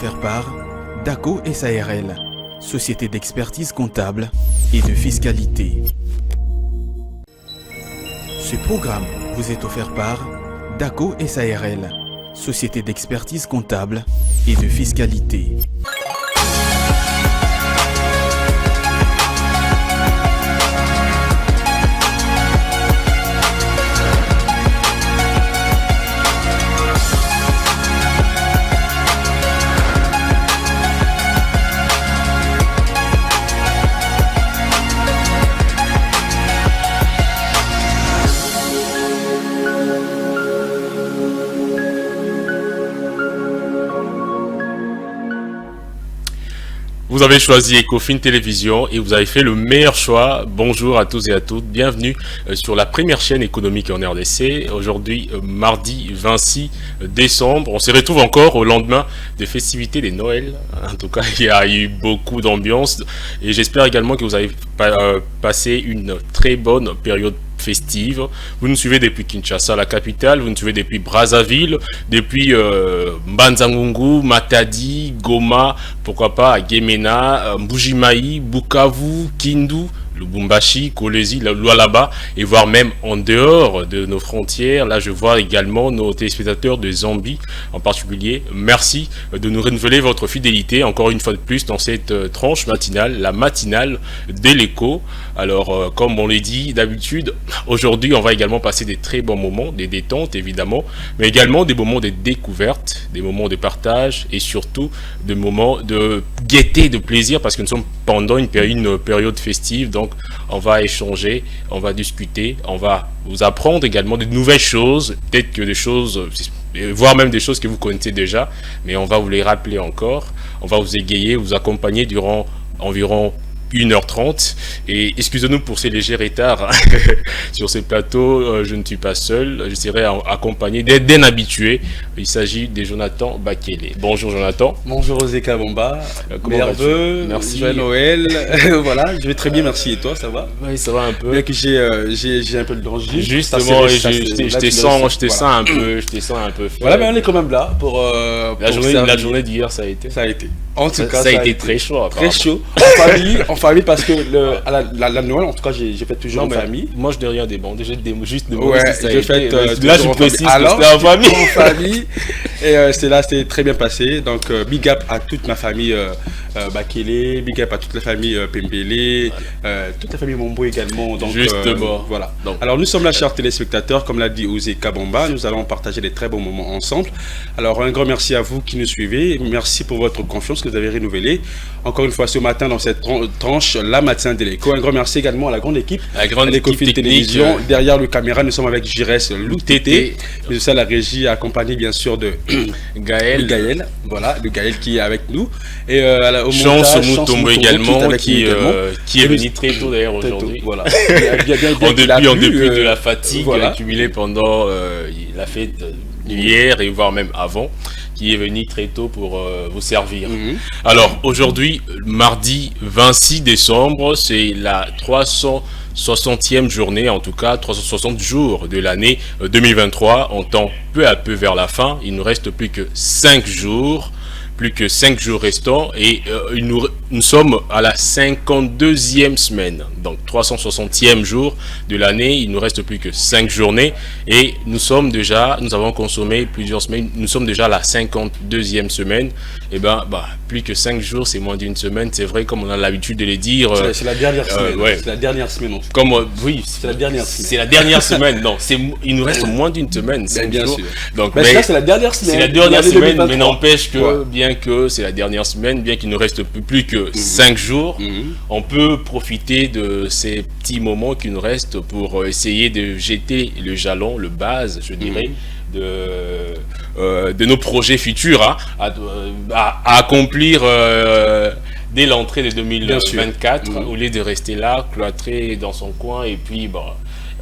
offert par DACO SARL, Société d'expertise comptable et de fiscalité. Ce programme vous est offert par DACO SARL, Société d'expertise comptable et de fiscalité. Vous avez choisi Ecofin Télévision et vous avez fait le meilleur choix. Bonjour à tous et à toutes. Bienvenue sur la première chaîne économique en RDC. Aujourd'hui, mardi 26 décembre. On se retrouve encore au lendemain des festivités des Noël. En tout cas, il y a eu beaucoup d'ambiance. Et j'espère également que vous avez passé une très bonne période festive. Vous nous suivez depuis Kinshasa, la capitale, vous nous suivez depuis Brazzaville, depuis Mbanzangungu, Matadi, Goma, pourquoi pas à Gemena, Mbujimayi, Bukavu, Kindu, Lubumbashi, Kolwezi, Lualaba, et voire même en dehors de nos frontières. Là, je vois également nos téléspectateurs de Zambie en particulier. Merci de nous renouveler votre fidélité encore une fois de plus dans cette tranche matinale, la matinale de l'écho. Alors, comme on l'a dit d'habitude, aujourd'hui, on va également passer des très bons moments, des détentes évidemment, mais également des moments de découverte, des moments de partage et surtout des moments de gaieté, de plaisir, parce que nous sommes pendant une période festive. Donc, on va échanger, on va discuter, on va vous apprendre également de nouvelles choses, peut-être que des choses, voire même des choses que vous connaissez déjà, mais on va vous les rappeler encore. On va vous égayer, vous accompagner durant environ 1h30 et excusez-nous pour ces légers retards sur ces plateaux. Je ne suis pas seul, je serai accompagné d'un habitué. Il s'agit de Jonathan Bakele. Bonjour Jonathan. Bonjour Ozeka Bomba. Merveilleux. Merci. Joyeux Noël. Voilà, je vais très bien, merci. Et toi, ça va? Oui, ça va un peu. Bien que j'ai un peu de danger. Justement, je te sens un peu faible. Voilà, mais on est quand même là pour la journée d'hier, ça a été. Ça a été. En tout cas, ça a été très chaud. Très chaud. En famille, parce que la Noël, en tout cas, j'ai fait toujours en famille. Moi, je n'ai rien des bons. Déjà, juste des mots. Ouais, j'ai fait. Là, je précise que c'était en famille. En famille. Et c'était très bien passé. Donc, big up à toute ma famille Bakele, big up à toute la famille Pembele, toute la famille Mombo également. Donc, justement. Voilà. Donc. Alors, nous sommes là, chers téléspectateurs. Comme l'a dit Ozeka Bomba, nous allons partager des très bons moments ensemble. Alors, un grand merci à vous qui nous suivez. Merci pour votre confiance que vous avez renouvelée. Encore une fois, ce matin, dans cette tranche, la matin de l'écho. Un grand merci également à la grande équipe. La grande équipe télévision. Derrière le caméra, nous sommes avec Jires Loutété. Mais aussi à la régie, accompagné bien sûr de Gaël. Voilà, de Gaël qui est avec nous. Et au Chance Mutombo également, qui est venu très tôt d'ailleurs aujourd'hui. Voilà. En dépit de la fatigue accumulée pendant la fête hier et voire même avant, qui est venu très tôt pour vous servir. Alors aujourd'hui, mardi 26 décembre, c'est la 360e journée, en tout cas 360 jours de l'année 2023. On tend peu à peu vers la fin. Il nous reste plus que 5 jours. Plus que 5 jours restants et nous sommes à la 52e semaine, donc 360e jour de l'année. Il nous reste plus que 5 journées et nous avons consommé plusieurs semaines, nous sommes déjà à la 52e semaine. Et plus que 5 jours, c'est moins d'une semaine, c'est vrai, comme on a l'habitude de le dire. C'est la dernière semaine. C'est la dernière semaine. Oui, c'est la dernière semaine. C'est la dernière semaine. Non, il nous reste moins d'une semaine, 5 jours. Sûr. Donc, mais c'est la dernière semaine. C'est la dernière semaine, mais n'empêche que bien que c'est la dernière semaine, bien qu'il ne reste plus que 5 jours, on peut profiter de ces petits moments qui nous restent pour essayer de jeter le jalon, le base, je dirais, de nos projets futurs à accomplir dès l'entrée de 2024, au lieu de rester là, cloîtré dans son coin et puis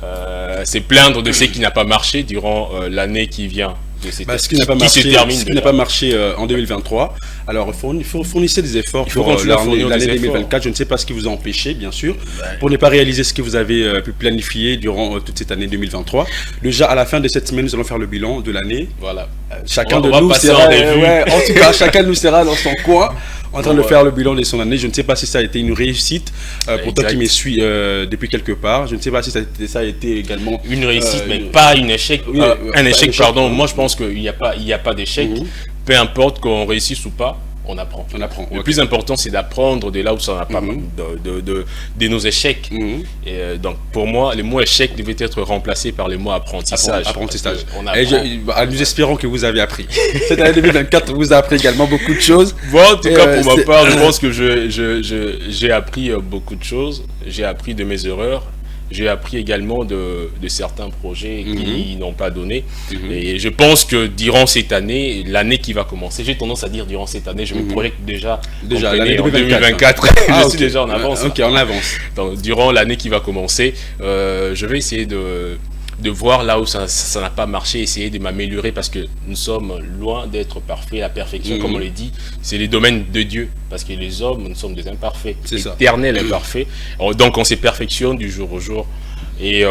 se plaindre de ce qui n'a pas marché durant l'année qui vient ce qui n'a pas marché, en 2023. Alors, fournissez des efforts pour l'année 2024. Je ne sais pas ce qui vous a empêché, bien sûr, pour ne pas réaliser ce que vous avez pu planifier durant toute cette année 2023. Déjà, à la fin de cette semaine, nous allons faire le bilan de l'année. Voilà. Chacun de nous sera, en tout cas, chacun de nous sera dans son coin en train de faire le bilan de son année. Je ne sais pas si ça a été une réussite pour toi qui me suis depuis quelque part. Je ne sais pas si ça a été également une réussite, mais pas un échec. Un échec, pardon. Moi, je pense qu'il n'y a pas d'échec. Peu importe qu'on réussisse ou pas, on apprend. Le plus important, c'est d'apprendre de là où ça n'a pas, de nos échecs. Et donc, pour moi, le mot échec devait être remplacé par le mot apprentissage. Nous espérons que vous avez appris. Cette année 2024 vous a appris également beaucoup de choses. Bon, en tout cas, pour ma part, je pense que j'ai appris beaucoup de choses. J'ai appris de mes erreurs. J'ai appris également de certains projets qui n'ont pas donné. Et je pense que durant cette année, l'année qui va commencer, j'ai tendance à dire durant cette année, je me projette déjà l'année 2024. Je suis déjà en avance. Ok, en avance. Donc, durant l'année qui va commencer, je vais essayer de voir là où ça n'a pas marché, essayer de m'améliorer parce que nous sommes loin d'être parfaits. La perfection, comme on l'a dit, c'est les domaines de Dieu. Parce que les hommes, nous sommes des imparfaits, éternels imparfaits. Donc on se perfectionne du jour au jour. Et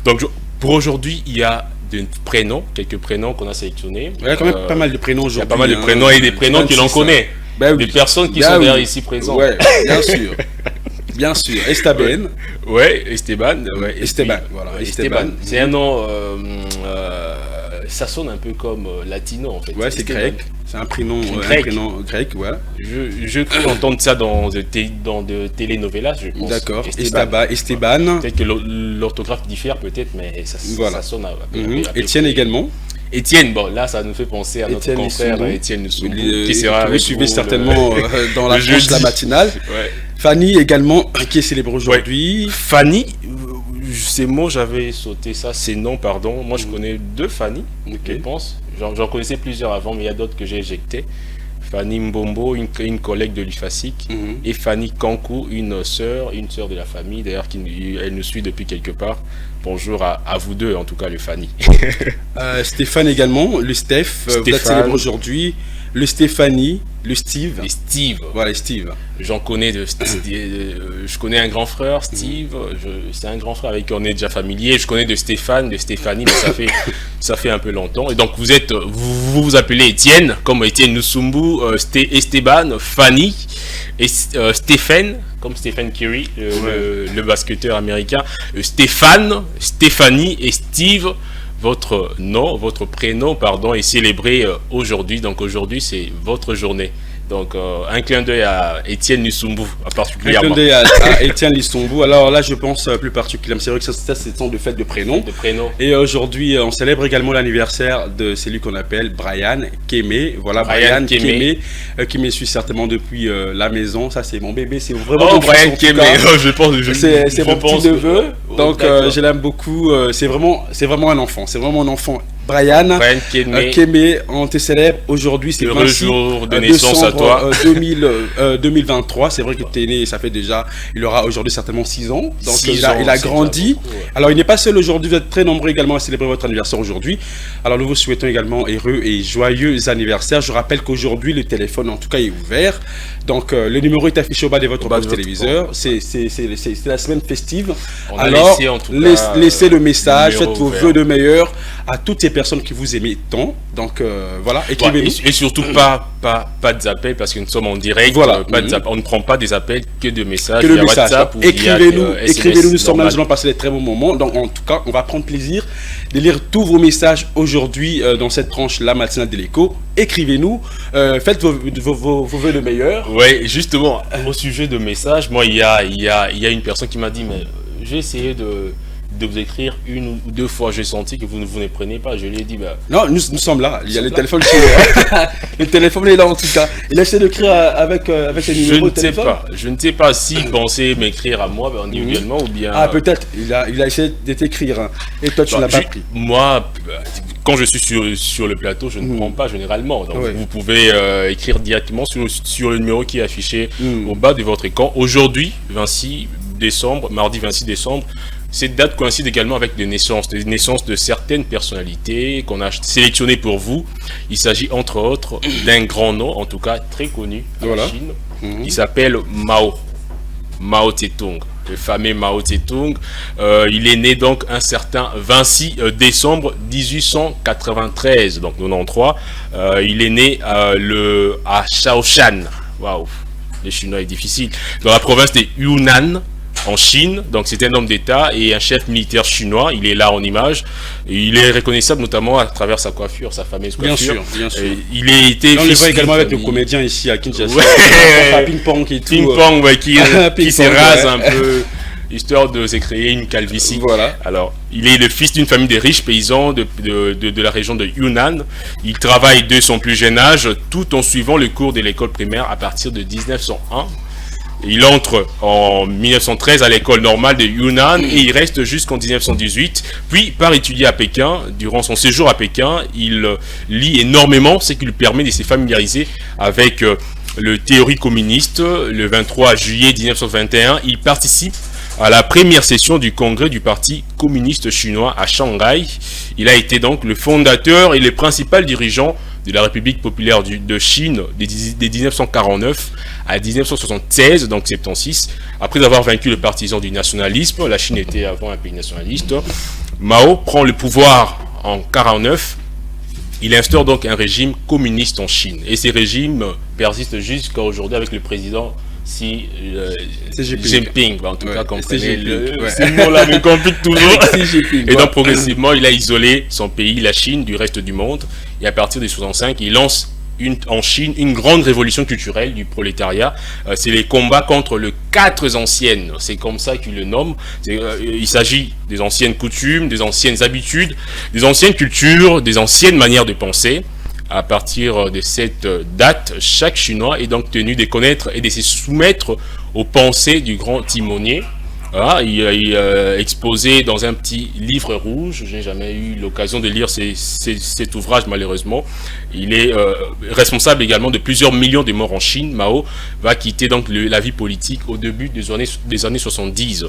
donc pour aujourd'hui, il y a quelques prénoms qu'on a sélectionnés. Il y a quand même pas mal de prénoms aujourd'hui. Il y a pas mal de prénoms et des prénoms que l'on connaît. Des personnes qui sont d'ailleurs ici présentes. Oui, bien sûr. Bien sûr, Esteban. Esteban. Voilà. Esteban. C'est un nom, ça sonne un peu comme latino en fait. Ouais, c'est grec. C'est un prénom grec, ouais. Je peux entendre ça dans de telenovelas, je pense. D'accord. Esteban. Peut-être que l'orthographe diffère, peut-être, mais ça sonne un peu. Étienne également. Étienne, bon là ça nous fait penser à notre confrère Étienne Nussumbu, qui sera vous suivez certainement dans la tranche de la matinale. Fanny également, qui est célébrée aujourd'hui. Fanny, ces mots j'avais sauté ça, ces noms pardon. Moi je connais deux Fanny, je pense. J'en connaissais plusieurs avant, mais il y a d'autres que j'ai éjectés. Fanny Mbombo, une collègue de l'UFASIC, et Fanny Kankou, une sœur de la famille, d'ailleurs elle nous suit depuis quelque part. Bonjour à vous deux, en tout cas, le Fanny. Stéphane également, le Steph, vous êtes célébré aujourd'hui. Le Stéphanie, le Steve. Et Steve. Voilà, Steve. J'en connais je connais un grand frère, Steve. C'est un grand frère avec qui on est déjà familier. Je connais de Stéphane, de Stéphanie, mais ça fait un peu longtemps. Et donc vous vous appelez Étienne, comme Étienne Nussumbu, Esteban, Fanny, et Stephen, comme Stephen Curry, le basketteur américain. Stéphane, Stéphanie et Steve. Votre prénom, est célébré aujourd'hui. Donc aujourd'hui, c'est votre journée. Donc un clin d'œil à Étienne Nussumbu, particulièrement. Un clin d'œil à Étienne Nussumbu. Alors là, je pense plus particulièrement. C'est vrai que ça, c'est son de fête de prénom. Et aujourd'hui, on célèbre également l'anniversaire de celui qu'on appelle Brian Kémé. Voilà, Brian Kémé, qui me suit certainement depuis la maison. Ça, c'est mon bébé. C'est vraiment Brian Kémé. Je pense. C'est mon petit neveu. Donc, je l'aime beaucoup. C'est vraiment un enfant. C'est vraiment un enfant. Brian Kémé, on te célèbre aujourd'hui, c'est le jour de naissance à toi. 2023, c'est vrai que tu es né, ça fait déjà, il aura aujourd'hui certainement 6 ans, donc il a grandi. Alors il n'est pas seul aujourd'hui, vous êtes très nombreux également à célébrer votre anniversaire aujourd'hui. Alors nous vous souhaitons également heureux et joyeux anniversaire. Je rappelle qu'aujourd'hui le téléphone en tout cas est ouvert, donc le numéro est affiché au bas de votre poste téléviseur. C'est la semaine festive. Alors laissez le message, faites vos vœux de meilleur à toutes ces personnes qui vous aiment tant. Donc voilà, écrivez-nous. Et surtout pas d'appels parce que nous sommes en direct. Voilà. On ne prend pas des appels que de messages. Que de messages. Écrivez-nous, nous allons passer des très bons moments. Donc en tout cas, on va prendre plaisir de lire tous vos messages aujourd'hui dans cette tranche la matinale de l'écho. Écrivez-nous, faites vos vœux de meilleur. Oui, justement, au sujet de messages, moi il y a une personne qui m'a dit mais j'ai essayé de vous écrire 1 ou 2 fois, j'ai senti que vous ne prenez pas. Je lui ai dit non, nous sommes là, il y a le téléphone le téléphone est là en tout cas. Il a essayé d'écrire avec les numéros de téléphone. Je ne sais pas s'il pensait m'écrire à moi individuellement ou bien... Ah peut-être, il a essayé de t'écrire hein. Et toi tu l'as pas pris. Moi, quand je suis sur le plateau, je ne prends pas généralement. Donc vous pouvez écrire directement sur le numéro qui est affiché au bas de votre écran. Aujourd'hui, mardi 26 décembre, Cette date coïncide également avec des naissances de certaines personnalités qu'on a sélectionnées pour vous. Il s'agit entre autres d'un grand nom, en tout cas très connu en Chine, qui s'appelle Mao Tse-tung. Le fameux Mao Tse-tung. Il est né donc un certain 26 décembre 1893, donc 93. Il est né à Shaoshan. Waouh, les Chinois est difficile. Dans la province de Yunnan, en Chine. Donc c'est un homme d'État et un chef militaire chinois. Il est là en image. Et il est reconnaissable notamment à travers sa coiffure, sa fameuse coiffure. Bien sûr. Il a été. On le voit également avec le comédien ici à Kinshasa. Ping-pong et tout. Ping-pong, ouais, qui se rase un peu, histoire de se créer une calvitie. Voilà. Alors, il est le fils d'une famille de riches paysans de la région de Yunnan. Il travaille dès son plus jeune âge, tout en suivant le cours de l'école primaire à partir de 1901. Il entre en 1913 à l'école normale de Yunnan et il reste jusqu'en 1918. Puis, part étudier à Pékin. Durant son séjour à Pékin, il lit énormément, ce qui lui permet de se familiariser avec le théorie communiste. Le 23 juillet 1921, il participe à la première session du congrès du Parti communiste chinois à Shanghai. Il a été donc le fondateur et le principal dirigeant de la République populaire de Chine de 1949 à 1976, donc 76. Après avoir vaincu le partisan du nationalisme, la Chine était avant un pays nationaliste, Mao prend le pouvoir en 1949. Il instaure donc un régime communiste en Chine. Et ces régimes persistent jusqu'à aujourd'hui avec le président Xi Jinping. En tout cas, comprenez ce mot-là me complique toujours. Et donc, progressivement, il a isolé son pays, la Chine, du reste du monde. Et à partir de 1965, il lance en Chine une grande révolution culturelle du prolétariat. C'est les combats contre les 4 anciennes. C'est comme ça qu'il le nomme. Il s'agit des anciennes coutumes, des anciennes habitudes, des anciennes cultures, des anciennes manières de penser. À partir de cette date, chaque Chinois est donc tenu de connaître et de se soumettre aux pensées du grand timonier. Voilà, il est exposé dans un petit livre rouge. Je n'ai jamais eu l'occasion de lire cet ouvrage, malheureusement. Il est responsable également de plusieurs millions de morts en Chine. Mao va quitter donc la vie politique au début des années 70,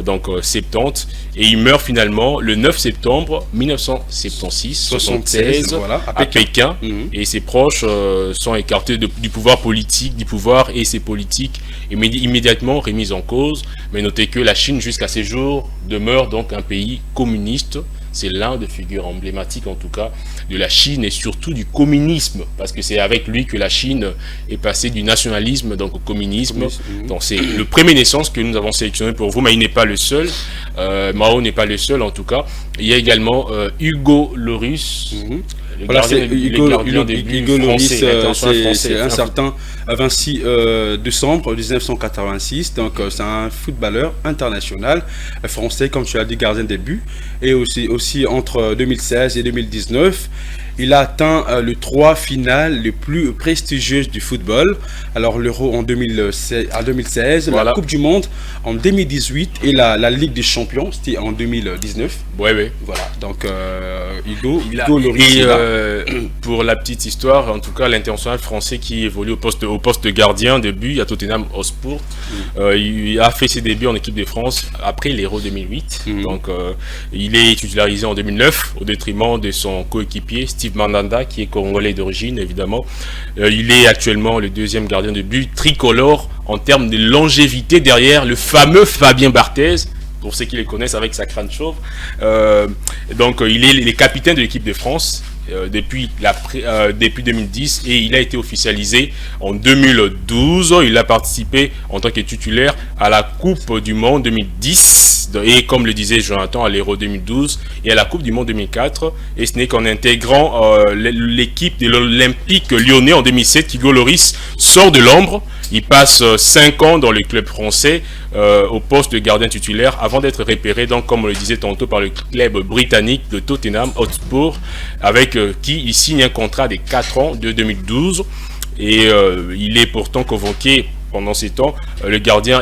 donc 70, et il meurt finalement le 9 septembre 1976 voilà, à Pékin. Et ses proches sont écartés du pouvoir politique, du pouvoir, et ses politiques immédiatement remises en cause. Mais notez que la Chine, jusqu'à ces jours, demeure donc un pays communiste. C'est l'un des figures emblématiques, en tout cas, de la Chine et surtout du communisme, parce que c'est avec lui que la Chine est passée du nationalisme donc au communisme. Donc c'est le premier naissance que nous avons sélectionné pour vous, mais il n'est pas le seul. Mao n'est pas le seul, en tout cas. Il y a également Hugo Lorus. Voilà, c'est Hugo Loris, c'est un certain 26 décembre 1986, donc c'est un footballeur international français, comme tu as dit, gardien des buts, et aussi entre 2016 et 2019. Il a atteint le 3 finales les plus prestigieuses du football. Alors l'Euro en 2016, voilà. La Coupe du Monde en 2018 et la Ligue des Champions, c'était en 2019. Ouais. Voilà, donc Hugo Loris. Pour la petite histoire, en tout cas, l'international français qui évolue au poste de gardien de but à Tottenham Hotspur, il a fait ses débuts en équipe de France après l'Euro 2008. Donc il est titularisé en 2009 au détriment de son coéquipier Steve Mandanda, qui est congolais d'origine, évidemment. Il est actuellement le deuxième gardien de but tricolore en termes de longévité derrière le fameux Fabien Barthez, pour ceux qui les connaissent, avec sa crâne chauve. Donc il est le capitaine de l'équipe de France depuis 2010, et il a été officialisé en 2012. Il a participé en tant que titulaire à la Coupe du Monde 2010 et, comme le disait Jonathan, à l'Euro 2012 et à la Coupe du Monde 2004. Et ce n'est qu'en intégrant l'équipe de l'Olympique lyonnais en 2007 qu'Hugo Loris sort de l'ombre. Il passe 5 ans dans le club français au poste de gardien titulaire avant d'être repéré, donc, comme on le disait tantôt, par le club britannique de Tottenham Hotspur, avec qui il signe un contrat de 4 ans de 2012. Et il est pourtant convoqué pendant ces temps.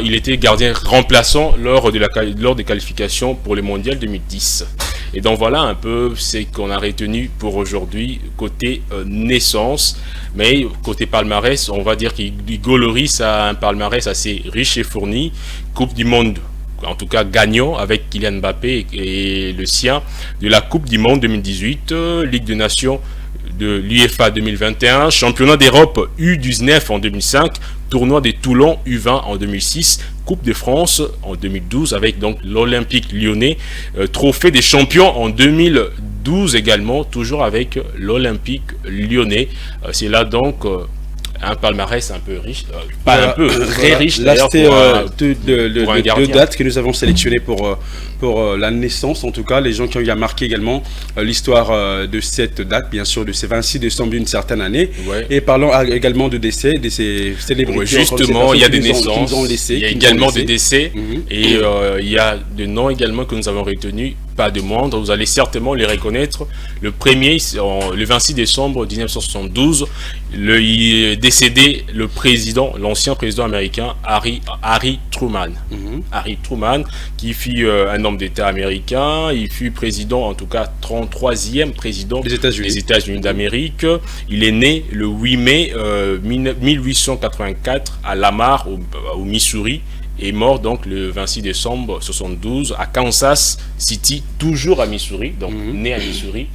Il était gardien remplaçant lors des qualifications pour le mondial 2010. Et donc voilà un peu ce qu'on a retenu pour aujourd'hui côté naissance. Mais côté palmarès, on va dire qu'Hugo Loris a un palmarès assez riche et fourni. Coupe du Monde en tout cas gagnant avec Kylian Mbappé et le sien de la Coupe du Monde 2018, Ligue des Nations de l'UEFA 2021, Championnat d'Europe U19 en 2005, Tournoi de Toulon U20 en 2006, Coupe de France en 2012 avec donc l'Olympique Lyonnais, Trophée des champions en 2012 également, toujours avec l'Olympique Lyonnais. C'est là donc un palmarès un peu riche, pas un peu, très riche. Là, c'était deux gardien. dates que nous avons sélectionnées pour la naissance, en tout cas, les gens qui ont marqué également l'histoire de cette date, bien sûr, de ces 26 décembre d'une certaine année. Ouais. Et parlons également de décès, de ces célébrités. Ouais, justement, il y a des naissances, il y a également des décès, et il y a des noms également que nous avons retenus, pas de moindre, vous allez certainement les reconnaître. Le premier, le 26 décembre 1972, il est décédé le président, l'ancien président américain Harry Truman. Harry Truman, qui fut un homme d'État américain, il fut président, en tout cas 33e président des États-Unis d'Amérique. Il est né le 8 mai 1884 à Lamar, au Missouri, est mort donc le 26 décembre 72 à Kansas City, toujours à Missouri, donc né à Missouri.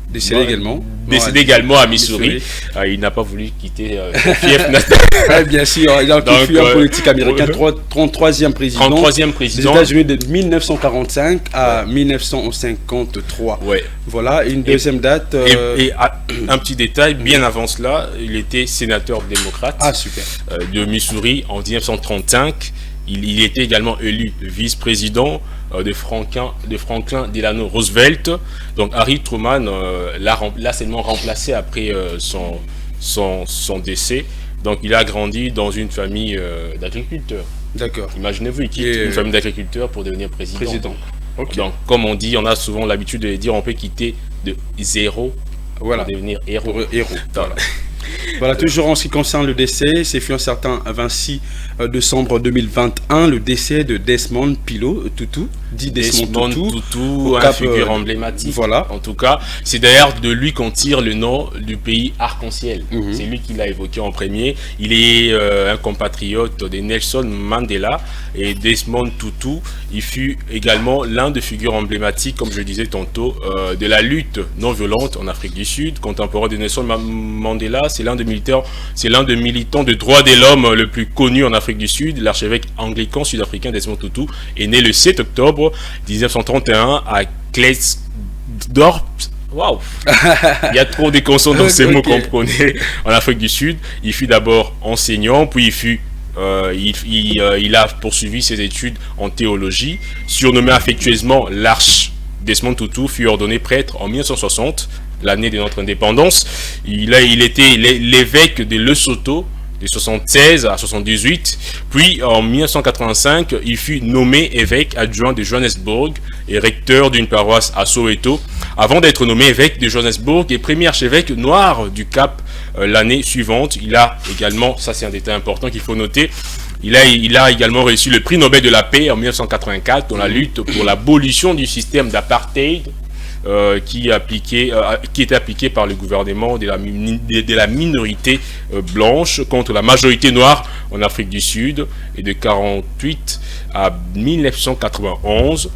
Décédé également. Décédé également à Missouri. Il n'a pas voulu quitter son fief natal. Bien sûr, il a fui en politique américaine, 33e président. 33e président. Des États-Unis de 1945 à 1953. Ouais. Voilà, une deuxième date. Et un petit détail, bien avant cela, il était sénateur démocrate de Missouri en 1935. Il était également élu vice-président de Franklin Delano Roosevelt. Donc Harry Truman l'a seulement remplacé après son décès. Donc il a grandi dans une famille d'agriculteurs. D'accord. Imaginez-vous, il quitte une famille d'agriculteurs pour devenir président. Okay. Donc comme on dit, on a souvent l'habitude de dire, on peut quitter de zéro pour devenir héros. Voilà. Voilà, toujours en ce qui concerne le décès, c'est fut un certain 26 décembre 2021, le décès de Desmond Tutu, dit Desmond Tutu, un figure emblématique. Voilà. En tout cas, c'est d'ailleurs de lui qu'on tire le nom du pays arc-en-ciel. C'est lui qui l'a évoqué en premier. Il est un compatriote de Nelson Mandela, et Desmond Tutu, il fut également l'un des figures emblématiques, comme je le disais tantôt, de la lutte non violente en Afrique du Sud, contemporain de Nelson Mandela. C'est l'un des militants de droits de l'homme le plus connu en Afrique du Sud. L'archevêque anglican sud-africain Desmond Tutu est né le 7 octobre 1931 à Klerksdorp. Waouh, il y a trop de consonnes dans ces mots, comprenez, en Afrique du Sud. Il fut d'abord enseignant, puis il a poursuivi ses études en théologie. Surnommé affectueusement l'Arche, Desmond Tutu fut ordonné prêtre en 1960. L'année de notre indépendance. Il était l'évêque de Lesotho de 76 à 78, puis en 1985, il fut nommé évêque adjoint de Johannesburg et recteur d'une paroisse à Soweto, avant d'être nommé évêque de Johannesburg et premier archevêque noir du Cap l'année suivante. Il a également, ça c'est un détail important qu'il faut noter, il a également reçu le prix Nobel de la paix en 1984 dans la lutte pour l'abolition du système d'apartheid qui était appliqué par le gouvernement de la minorité blanche contre la majorité noire en Afrique du Sud, et de 1948 à 1991.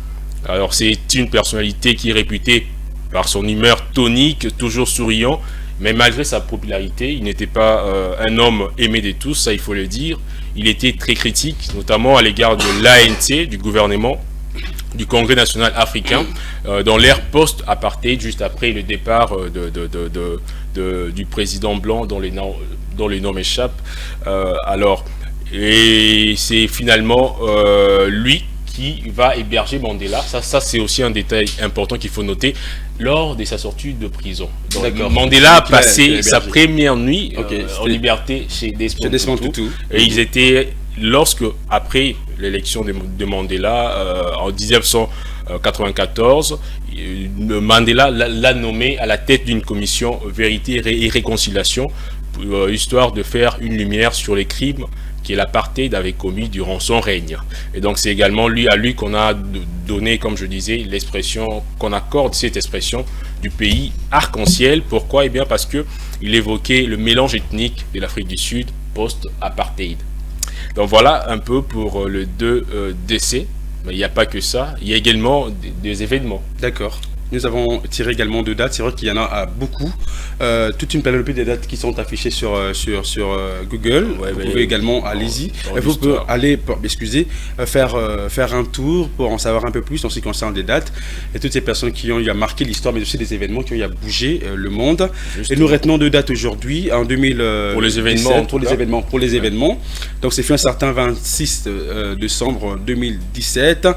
Alors c'est une personnalité qui est réputée par son humeur tonique, toujours souriant, mais malgré sa popularité, il n'était pas un homme aimé de tous, ça il faut le dire. Il était très critique, notamment à l'égard de l'ANC, du gouvernement du Congrès national africain, dans l'ère post-apartheid, juste après le départ du président blanc dont les noms m'échappent. Et c'est finalement lui qui va héberger Mandela. Ça c'est aussi un détail important qu'il faut noter, lors de sa sortie de prison. Donc, Mandela a passé sa première nuit en liberté chez Desmond Tutu. Et ils étaient, après l'élection de Mandela en 1994, Mandela l'a nommé à la tête d'une commission vérité et réconciliation, histoire de faire une lumière sur les crimes que l'apartheid avait commis durant son règne. Et donc c'est également à lui qu'on a donné, comme je disais, l'expression, qu'on accorde cette expression du pays arc-en-ciel. Pourquoi? Eh bien parce que il évoquait le mélange ethnique de l'Afrique du Sud post-apartheid. Donc voilà un peu pour les deux décès Mais il n'y a pas que ça, il y a également des événements. D'accord. Nous avons tiré également 2 dates. C'est vrai qu'il y en a beaucoup. Toute une panoplie des dates qui sont affichées sur Google. Ouais, vous pouvez également, allez-y. Vous pouvez aller, faire un tour pour en savoir un peu plus en ce qui concerne des dates. Et toutes ces personnes qui ont eu à marquer l'histoire, mais aussi des événements qui ont eu à bouger le monde. Justement. Et nous retenons 2 dates aujourd'hui, en 2000. Pour les événements. Pour les événements. Donc c'est fait un certain 26 décembre 2017.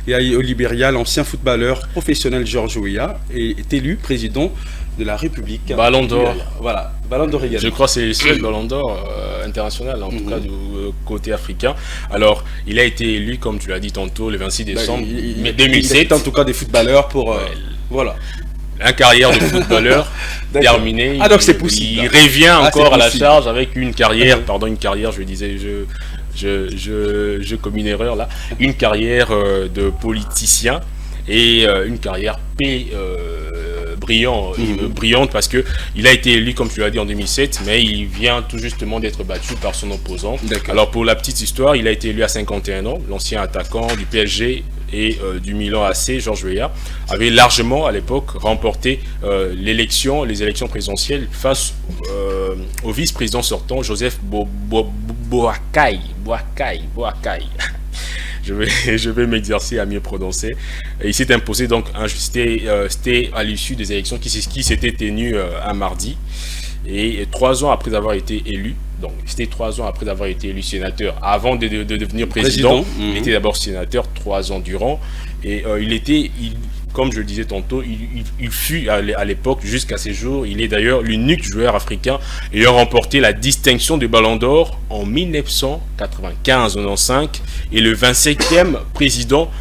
Il y a au Libéria l'ancien footballeur professionnel Georges Weah est élu président de la République. Ballon d'or. Voilà, Ballon d'or également. Je crois que c'est le seul Ballon d'or international, en tout cas du côté africain. Alors, il a été élu, comme tu l'as dit tantôt, le 26 décembre 2007. En tout cas des footballeurs pour... voilà. La carrière de footballeur terminée. Ah, donc c'est possible. Il revient encore à la charge avec une carrière, je disais, je commets une erreur là, une carrière de politicien et une carrière brillante parce que il a été élu comme tu l'as dit en 2007, mais il vient tout justement d'être battu par son opposant. Alors pour la petite histoire, il a été élu à 51 ans, l'ancien attaquant du PSG et du Milan AC, Georges Weah, avait largement à l'époque remporté les élections présidentielles face au vice-président sortant Joseph Boakai. Je vais m'exercer à mieux prononcer. Et il s'est imposé donc, c'était à l'issue des élections qui s'étaient tenues un mardi. Et 3 ans après avoir été élu, donc c'était 3 ans après avoir été élu sénateur, avant de devenir président. Il était d'abord sénateur 3 ans durant. Et comme je le disais tantôt, il fut à l'époque, jusqu'à ces jours, il est d'ailleurs l'unique joueur africain ayant remporté la distinction du Ballon d'Or en 1995-95 et le 27e président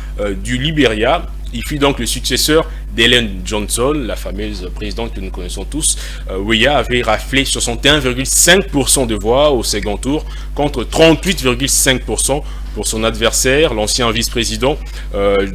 du Libéria. Il fut donc le successeur d'Ellen Johnson, la fameuse présidente que nous connaissons tous. Weah avait raflé 61,5% de voix au second tour contre 38,5% pour son adversaire, l'ancien vice-président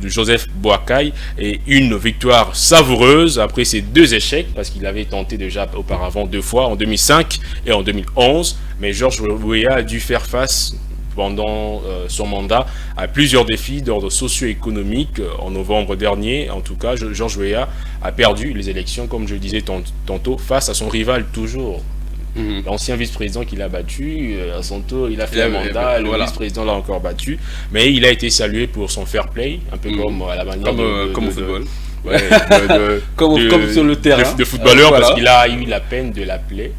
Joseph Boakai, et une victoire savoureuse après ses 2 échecs, parce qu'il avait tenté déjà auparavant 2 fois, en 2005 et en 2011, mais Georges Weah a dû faire face pendant son mandat à plusieurs défis d'ordre socio-économique. En novembre dernier, en tout cas, Georges Weah a perdu les élections, comme je le disais tantôt, face à son rival toujours. L'ancien vice-président qu'il a battu, à son tour, il a fait un mandat, le vice-président l'a encore battu, mais il a été salué pour son fair play, un peu comme à la manière comme au football. Comme sur le terrain. De footballeur, parce qu'il a eu la peine de l'appeler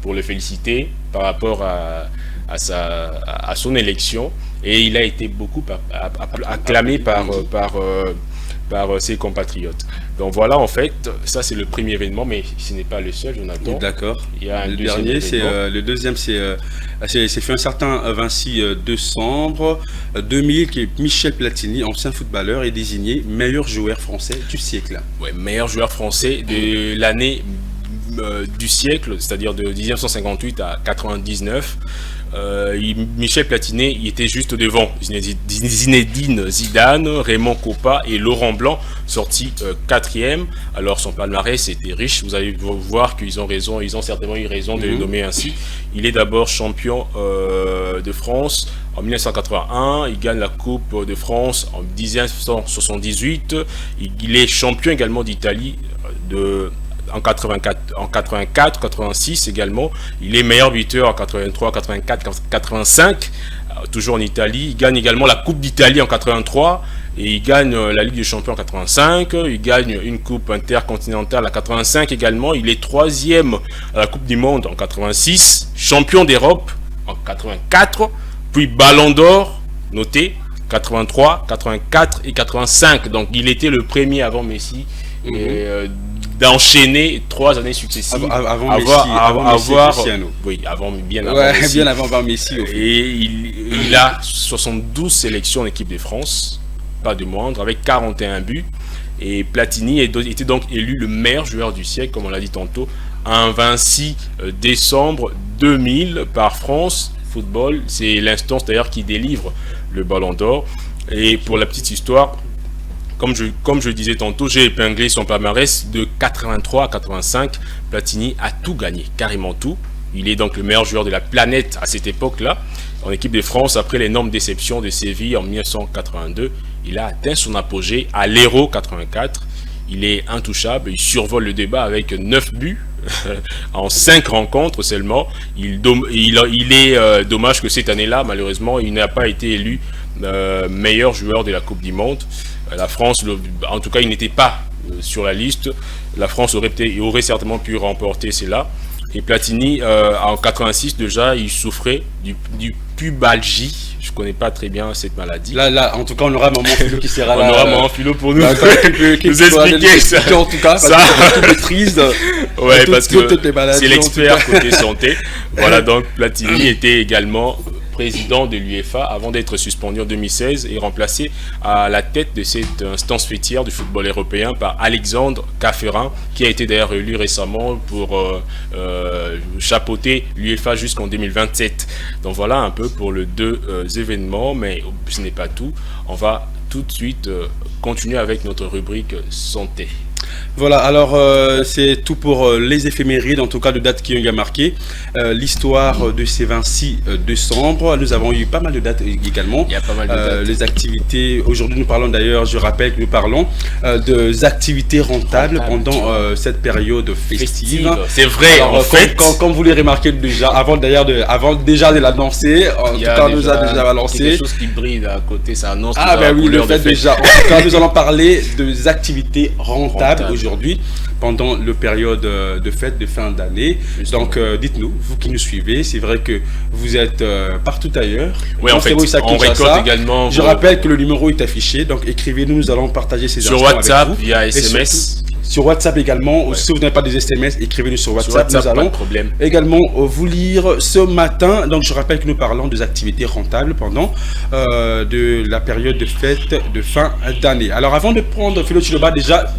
pour le féliciter par rapport à son élection, et il a été beaucoup acclamé par ses compatriotes. Donc voilà, en fait, ça c'est le premier événement, mais ce n'est pas le seul, Jonathan. D'accord. Il y a le deuxième, c'est fait un certain 26 décembre 2000, qui est Michel Platini, ancien footballeur, est désigné meilleur joueur français du siècle. Ouais, meilleur joueur français de l'année du siècle, c'est-à-dire de 1958 à 99. Michel Platini, il était juste devant Zinedine Zidane, Raymond Kopa et Laurent Blanc, sorti 4e. Alors son palmarès était riche, vous allez voir qu'ils ont raison, ils ont certainement eu raison de le nommer ainsi. Il est d'abord champion de France en 1981, il gagne la Coupe de France en 1978, il est champion également d'Italie en 84, 86 également. Il est meilleur buteur en 83, 84, 85, toujours en Italie. Il gagne également la Coupe d'Italie en 83 et il gagne la Ligue des Champions en 85. Il gagne une Coupe intercontinentale en 85 également. Il est 3e à la Coupe du Monde en 86, champion d'Europe en 84, puis Ballon d'Or, noté 83, 84 et 85. Donc il était le premier avant Messi. D'enchaîner 3 années successives avant Messi. Et il a 72 sélections en équipe de France, pas de moindre, avec 41 buts. Et Platini était donc élu le meilleur joueur du siècle, comme on l'a dit tantôt, un 26 décembre 2000 par France Football. C'est l'instance d'ailleurs qui délivre le Ballon d'Or. Et pour la petite histoire, comme je disais tantôt, j'ai épinglé son palmarès de 83 à 85. Platini a tout gagné, carrément tout. Il est donc le meilleur joueur de la planète à cette époque-là. En équipe de France, après l'énorme déception de Séville en 1982, il a atteint son apogée à l'Euro 84. Il est intouchable, il survole le débat avec 9 buts en 5 rencontres seulement. Il est dommage que cette année-là, malheureusement, il n'a pas été élu meilleur joueur de la Coupe du Monde. La France, en tout cas, il n'était pas sur la liste. La France aurait certainement pu remporter cela. Et Platini, en 86 déjà, il souffrait du pubalgie. Je connais pas très bien cette maladie. Là, en tout cas, on aura Maman Philo qui sera là. On aura Maman Philo pour nous, nous expliquer ça. En tout cas, ça. Tout maîtrise. Ouais, parce que c'est l'expert côté santé. Voilà, donc Platini était également président de l'UEFA avant d'être suspendu en 2016 et remplacé à la tête de cette instance fêtière du football européen par Alexandre Cafferin, qui a été d'ailleurs élu récemment pour chapeauter l'UEFA jusqu'en 2027. Donc voilà un peu pour les deux événements, mais ce n'est pas tout. On va tout de suite continuer avec notre rubrique santé. Voilà, alors c'est tout pour les éphémérides, en tout cas de dates qui ont marqué l'histoire de ces 26 décembre. Nous avons eu pas mal de dates également. Il y a pas mal de dates. Les activités, aujourd'hui nous parlons d'ailleurs, je rappelle que nous parlons des activités rentables pendant cette période festive. C'est vrai, alors, en fait. Comme vous l'avez remarqué déjà, avant déjà de l'annoncer, en tout cas nous a déjà lancé. Quelque chose qui brille à côté, ça annonce. Ah ben oui, le fait déjà. En tout cas, nous allons parler des activités rentables aujourd'hui pendant la période de fête de fin d'année. Donc dites-nous, vous qui nous suivez, c'est vrai que vous êtes partout ailleurs. Oui, en fait, on récolte également. Je rappelle que le numéro est affiché, donc écrivez-nous, nous allons partager ces sur WhatsApp, via SMS. Sur WhatsApp également, ou si vous n'avez pas des SMS, écrivez-nous sur WhatsApp. Nous allons également vous lire ce matin. Donc je rappelle que nous parlons des activités rentables pendant de la période de fête de fin d'année. Alors avant de prendre Philo Chiloba, déjà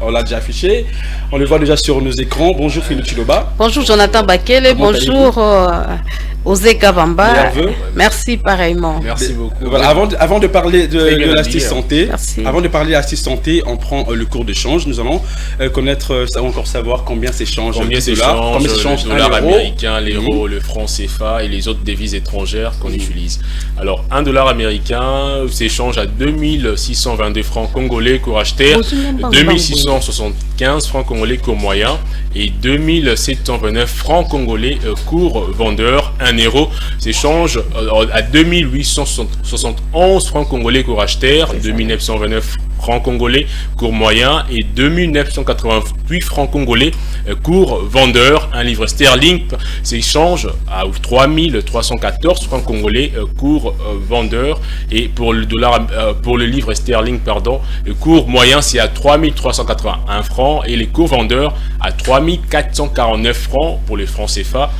on l'a déjà affiché, on le voit déjà sur nos écrans. Bonjour Philo Chiloba. Bonjour Jonathan Bakele, bonjour Osé Kabamba. Merci pareillement. Merci beaucoup. Voilà, avant de parler de l'assistance santé, avant de parler de l'assistance santé, on prend le cours d'échange. Nous allons connaître, encore savoir combien s'échange le dollar américain, l'euro, le franc CFA et les autres devises étrangères qu'on utilise. Alors, un dollar américain s'échange à 2622 francs congolais cours acheteur, 2675 francs congolais cours moyen et 2729 francs congolais cours vendeur. Un euro s'échange à 2871 francs congolais cours acheteur, 2929 francs congolais cours moyen et 2988 francs congolais cours vendeur. Un livre sterling s'échange à 3314 francs congolais cours vendeur, et pour le livre sterling, le cours moyen c'est à 3381 francs et les cours vendeurs à 3449 francs pour les francs CFA.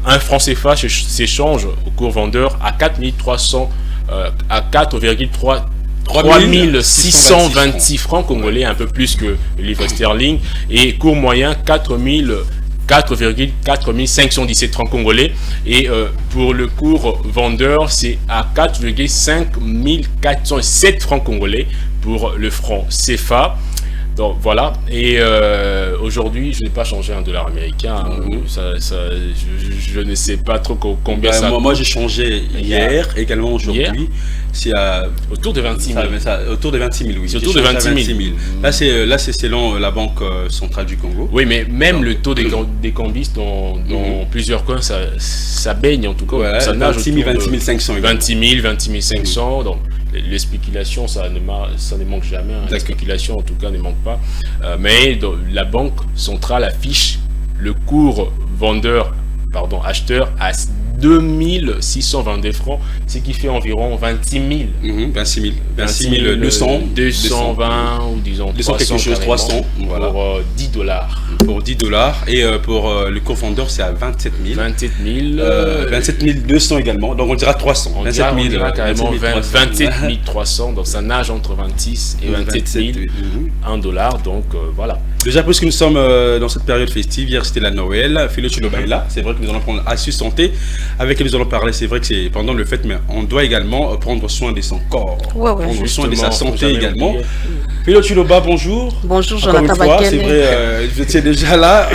Un franc CFA s'échange au cours vendeur à 3626 francs congolais, un peu plus que le livre sterling, et cours moyen 4,4517 francs congolais, et pour le cours vendeur c'est à 4,5407 francs congolais pour le franc CFA. Donc voilà, et aujourd'hui je n'ai pas changé un dollar américain, je ne sais pas trop combien ça coûte. Moi j'ai changé hier, également aujourd'hui, c'est autour de 26 000. Autour de 26 000, oui. C'est autour de 26 000. Là c'est selon la Banque centrale du Congo. Oui, mais même le taux des cambistes dans plusieurs coins, ça baigne en tout cas. Ouais, ça nage 26 000, 26 500. 26 000, 26 500, donc les spéculations, ça ne manque jamais. Hein. Les spéculations, en tout cas, ne manquent pas. Mais la Banque centrale affiche le cours acheteur à 2622 francs, ce qui fait environ 26 000. 26 200, 220 ou disons 200 quelque chose, 300 voilà. Pour 10 dollars. Pour 10 dollars. Et pour le cours vendeur, c'est à 27 000. 27 200 également. Donc on dira 300. On dira carrément 27 300. Donc ça nage entre 26 et 27 000. 1 dollar. Donc voilà. Déjà, puisque nous sommes dans cette période festive, hier c'était la Noël, Philo Chiloba est là. C'est vrai que nous allons prendre Astuce Santé, avec qui nous allons parler. C'est vrai que c'est pendant le fête, mais on doit également prendre soin de son corps, prendre soin de sa santé également. Philo Chiloba, bonjour. Bonjour Jonathan Bakele. C'est vrai, vous étiez déjà là.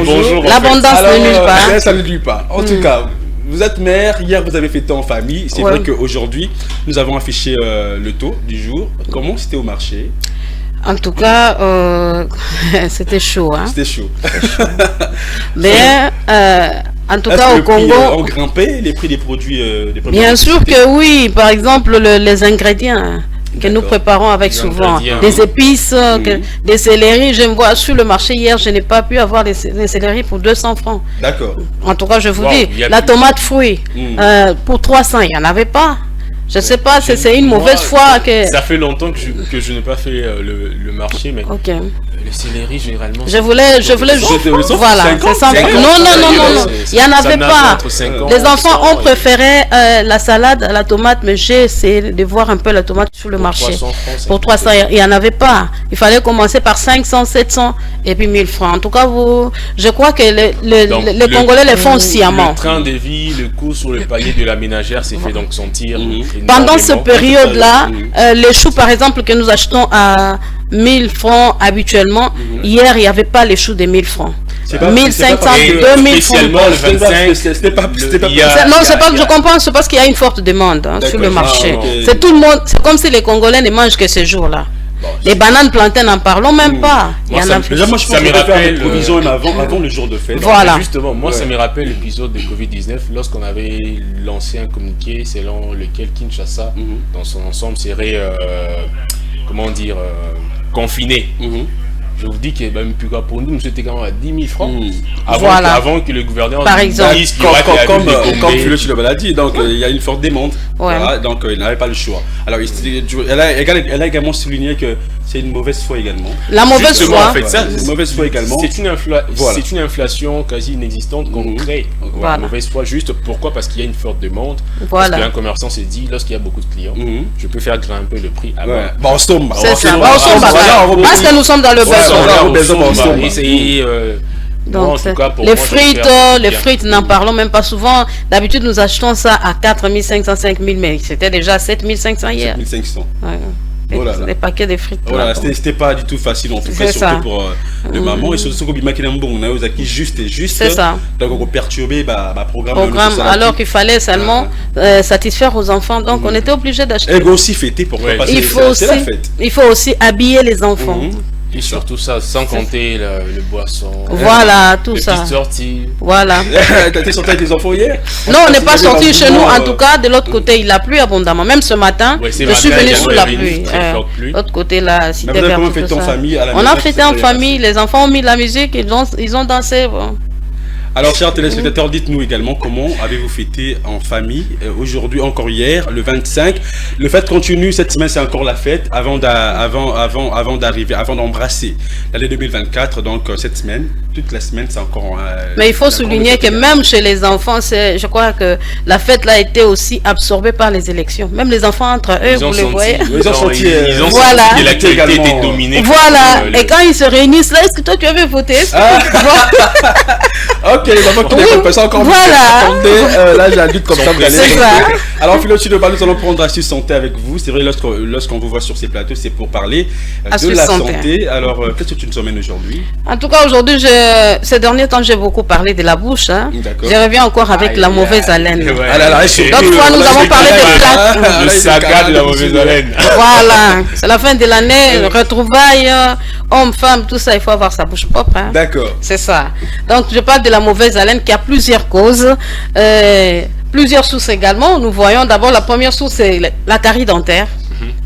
Bonjour. L'abondance ne nuit pas. Ça ne nuit pas. En tout cas, vous êtes mère, hier vous avez fêté en famille. C'est vrai qu'aujourd'hui, nous avons affiché le taux du jour. Comment c'était au marché? En tout cas, c'était chaud. Hein? C'était chaud. Mais en tout cas, au Congo, ont grimpé les prix des produits. Bien sûr que oui. Par exemple, les ingrédients que nous préparons avec souvent des épices, des céleris. Je me vois sur le marché hier, je n'ai pas pu avoir des céleris pour 200 francs. D'accord. En tout cas, je vous dis, la tomate fruit pour 300, il n'y en avait pas. Je ne sais pas, c'est une mauvaise foi que... Ça fait longtemps que je n'ai pas fait le marché, mais le céleri, généralement... Je voulais voilà, c'est ça. Non, il n'y en avait pas. Les enfants ont préféré la salade à la tomate, mais j'ai essayé de voir un peu la tomate sur le marché. Pour 300, il n'y en avait pas. Il fallait commencer par 500, 700 et puis 1000 francs. En tout cas, je crois que les Congolais les font sciemment. Le train de vie, le coût sur le palier de la ménagère s'est fait donc sentir... Pendant cette période-là, les choux, par exemple, que nous achetons à 1000 francs habituellement, hier, il n'y avait pas les choux de 1000 francs. 1500, 2000 francs. Non, c'est pas que je comprends, c'est parce qu'il y a une forte demande sur le marché. C'est tout le monde, c'est comme si les Congolais ne mangent que ces jours-là. Les bananes plantains, n'en parlons même pas. Déjà, moi, je pense qu'on peut faire des provisions avant le jour de fête. Voilà. Justement, moi, ça me rappelle l'épisode de Covid-19 lorsqu'on avait lancé un communiqué selon lequel Kinshasa, dans son ensemble, serait, confiné. Je vous dis que même plus quoi pour nous, c'était quand même à 10 000 francs avant que le gouverneur dise qu'il y aurait comme Philo l'a dit, donc il y a une forte demande. Voilà, donc il n'avait pas le choix. Alors elle a également souligné que c'est une mauvaise foi également. La mauvaise foi. En fait, ça, une mauvaise foi également. C'est une inflation quasi inexistante qu'on crée. Voilà. Mauvaise foi juste pourquoi? Parce qu'il y a une forte demande. Parce qu'un commerçant s'est dit lorsqu'il y a beaucoup de clients, je peux faire grimper le prix. Bon, c'est ça. Parce que nous sommes dans le besoin. Donc, les frites, n'en parlons même pas souvent. D'habitude, nous achetons ça à 4500, 5000, mais c'était déjà 7500 hier. 7500. Des paquets de frites. Voilà, c'était pas du tout facile, en tout cas, surtout pour le maman. Et surtout, on a juste et juste. C'est ça. Donc, on perturbait le programme. Alors qu'il fallait seulement satisfaire aux enfants. Donc, on était obligé d'acheter. Et aussi fêter, pourquoi pas? Il faut aussi habiller les enfants. Et surtout ça, sans compter le boisson. Voilà, tout ça. Petite sortie. Voilà. T'es sorti avec tes enfants hier? Non, on n'est pas sorti chez nous. En tout cas, de l'autre côté, il a plu abondamment. Même ce matin, je suis venu sous la pluie. L'autre côté, là, c'était vert. On a fêté en famille. Les enfants ont mis la musique. Ils ont dansé. Alors, chers téléspectateurs, dites-nous également comment avez-vous fêté en famille aujourd'hui, encore hier, le 25. Le fête continue, cette semaine c'est encore la fête avant d'arriver, avant d'embrasser l'année 2024. Donc cette semaine, toute la semaine, c'est encore... Mais il faut souligner que même chez les enfants, je crois que la fête là a été aussi absorbée par les élections. Même les enfants entre eux, vous les voyez. Ils ont senti que l'actualité était dominée. Voilà, et quand ils se réunissent là, est-ce que toi tu avais voté? Ok, les enfants qui n'ont pas ça encore. Voilà. Là, j'ai la lutte comme ça. Alors, Philo Chidoba, nous allons prendre Astuce Santé avec vous. C'est vrai, lorsqu'on vous voit sur ces plateaux, c'est pour parler de la santé. Alors, qu'est-ce que tu nous emmènes aujourd'hui? En tout cas, aujourd'hui, ces derniers temps, j'ai beaucoup parlé de la bouche. Je reviens encore avec la mauvaise haleine. L'autre fois, nous avons parlé de plaques. Le saga de la mauvaise haleine. Voilà, c'est la fin de l'année, retrouvailles, hommes, femmes, tout ça, il faut avoir sa bouche propre. D'accord. C'est ça. Donc, je parle de la mauvaise haleine qui a plusieurs causes, plusieurs sources également. Nous voyons d'abord la première source, c'est la carie dentaire.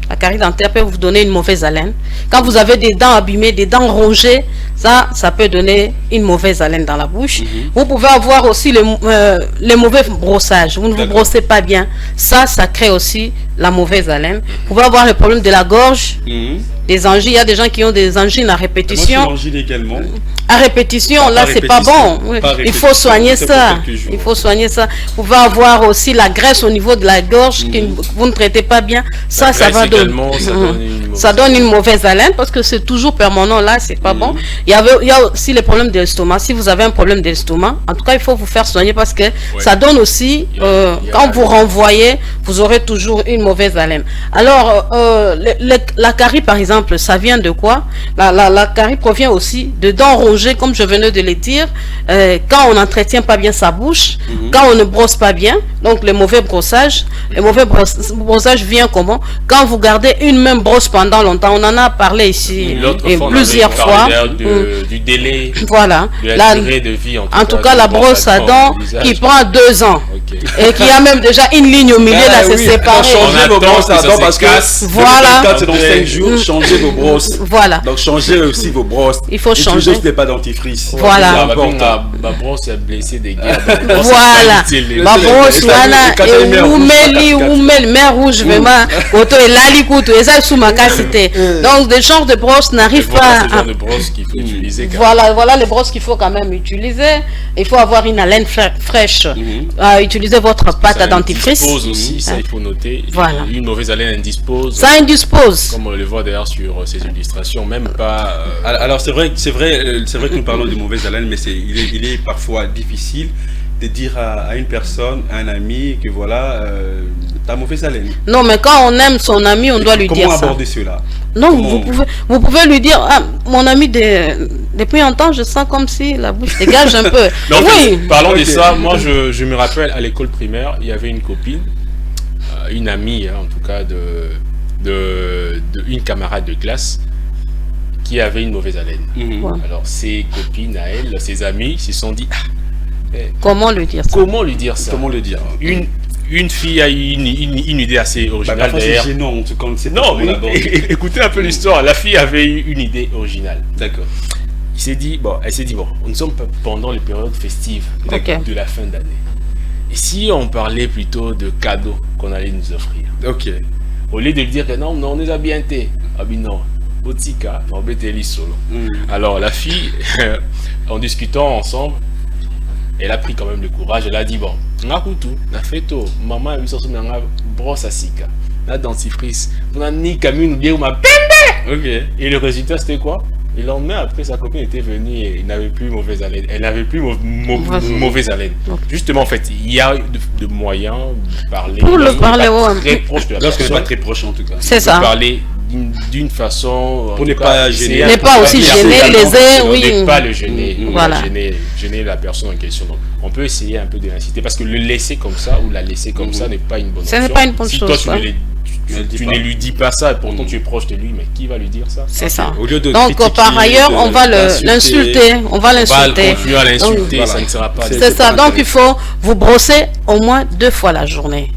La carie dentaire peut vous donner une mauvaise haleine. Quand vous avez des dents abîmées, des dents rongées, ça peut donner une mauvaise haleine dans la bouche. Vous pouvez avoir aussi les mauvais brossages. Vous ne vous brossez pas bien. Ça crée aussi la mauvaise haleine. Vous pouvez avoir le problème de la gorge, des angines. Il y a des gens qui ont des angines à répétition. Moi, j'ai également. À répétition, là, c'est pas bon. Il faut soigner ça. Il faut soigner ça. Vous pouvez avoir aussi la graisse au niveau de la gorge que vous ne traitez pas bien. Ça va donner Ça donne une mauvaise haleine parce que c'est toujours permanent là, c'est pas bon. Il y a aussi les problèmes de l'estomac. Si vous avez un problème de l'estomac, en tout cas, il faut vous faire soigner parce que ça donne aussi, quand vous renvoyez, vous aurez toujours une mauvaise haleine. Alors, la carie, par exemple, ça vient de quoi? La carie provient aussi de dents rongées, comme je venais de le dire, quand on n'entretient pas bien sa bouche, quand on ne brosse pas bien, donc le mauvais brossage. Le mauvais brossage vient comment? Quand vous gardez une même brosse pendant longtemps, on en a parlé ici plusieurs fois. Du délai, voilà. de la durée de vie. En tout cas, la brosse à dents qui prend 2 ans et qui a même déjà une ligne au milieu, là, c'est séparé. Changez vos brosses à dents parce que voilà. c'est dans 5 jours, changez vos brosses. Voilà. Donc changez aussi vos brosses. Il faut changer. N'utilisez pas dentifrice. Voilà. Ma brosse est blessée des gars. Voilà. Ma brosse, voilà. Ou mer rouge, vraiment. Auto et l'alicoute, et ça sous ma cassité. Donc, des genres de brosses n'arrivent pas. C'est le genre de brosse qu'il faut utiliser. Voilà les brosses qu'il faut quand même utiliser. Il faut avoir une haleine fraîche. Utilisez votre pâte à dentifrice. Ça indispose aussi, ça il faut noter. Voilà. Une mauvaise haleine indispose. Ça indispose. Comme on le voit d'ailleurs sur ces illustrations, même pas. Alors c'est vrai que nous parlons de mauvaise haleine, mais il est parfois difficile de dire à une personne, à un ami, que voilà, t'as mauvaise haleine. Non, mais quand on aime son ami, on doit lui dire ça. Comment aborder cela? Non, vous pouvez lui dire, mon ami, depuis un temps, je sens comme si la bouche dégage un peu. Non, oui. Parlons de ça, moi je me rappelle à l'école primaire, il y avait une copine, une amie en tout cas de une camarade de classe qui avait une mauvaise haleine. Alors ses copines à elle, ses amis se sont dit, comment lui dire ça? Comment lui dire? Une fille a une idée assez originale d'ailleurs. C'est gênant, en tout cas, on ne sait pas. Non, mais écoutez un peu l'histoire. La fille avait eu une idée originale. D'accord. Elle s'est dit, nous sommes pendant les périodes festives de la fin d'année. Et si on parlait plutôt de cadeaux qu'on allait nous offrir? Ok. Au lieu de lui dire que non, on nous a bien été. Ah ben non, botika, on bêteli solo. Alors la fille, en discutant ensemble, elle a pris quand même le courage. Elle a dit bon, na kutu, na feto, maman a mis son na brosse à sika, na dentifrice, on a ni camion ou bien ou ma pembe. Ok. Et le résultat c'était quoi? Et le lendemain après sa copine était venue et il n'avait plus mauvaise haleine. Elle n'avait plus mauvaise haleine. Justement en fait, il y a de moyens de parler. Pour le parler, très proche de la personne. Pas très proche en tout cas. C'est ça. Parler d'une façon pour ne pas gêner, ne pas aussi gêner les uns, oui, ne pas le gêner, voilà, gêner la personne en question. Donc on peut essayer un peu de l'inciter parce que le laisser comme ça ou la laisser comme ça n'est pas une bonne chose. Ce n'est pas une bonne chose. Toi tu ne lui dis pas ça et pourtant tu es proche de lui, mais qui va lui dire ça? C'est ça. Au lieu de donc par ailleurs on va l'insulter, on va l'insulter. Continuer à l'insulter, ça ne sera pas. C'est ça. Donc il faut vous brosser au moins 2 fois la journée.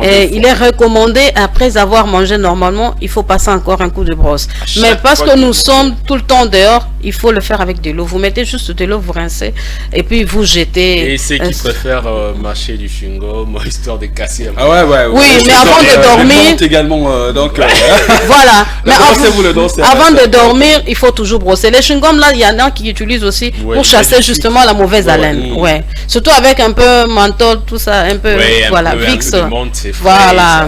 Et il est recommandé après avoir mangé normalement, il faut passer encore un coup de brosse. Mais parce que nous sommes tout le temps dehors, il faut le faire avec de l'eau. Vous mettez juste de l'eau, vous rincez et puis vous jetez. Et ceux qui préfèrent mâcher du chewing-gum histoire de casser un peu. Ah ouais. Oui, mais avant de dormir. Également, donc voilà. Mais avant de dormir, dormir, il faut toujours brosser. Les chewing-gums là, il y en a qui utilisent aussi pour chasser justement la mauvaise haleine. Ouais. Surtout avec un peu menthol, tout ça, un peu voilà, Vicks. Voilà.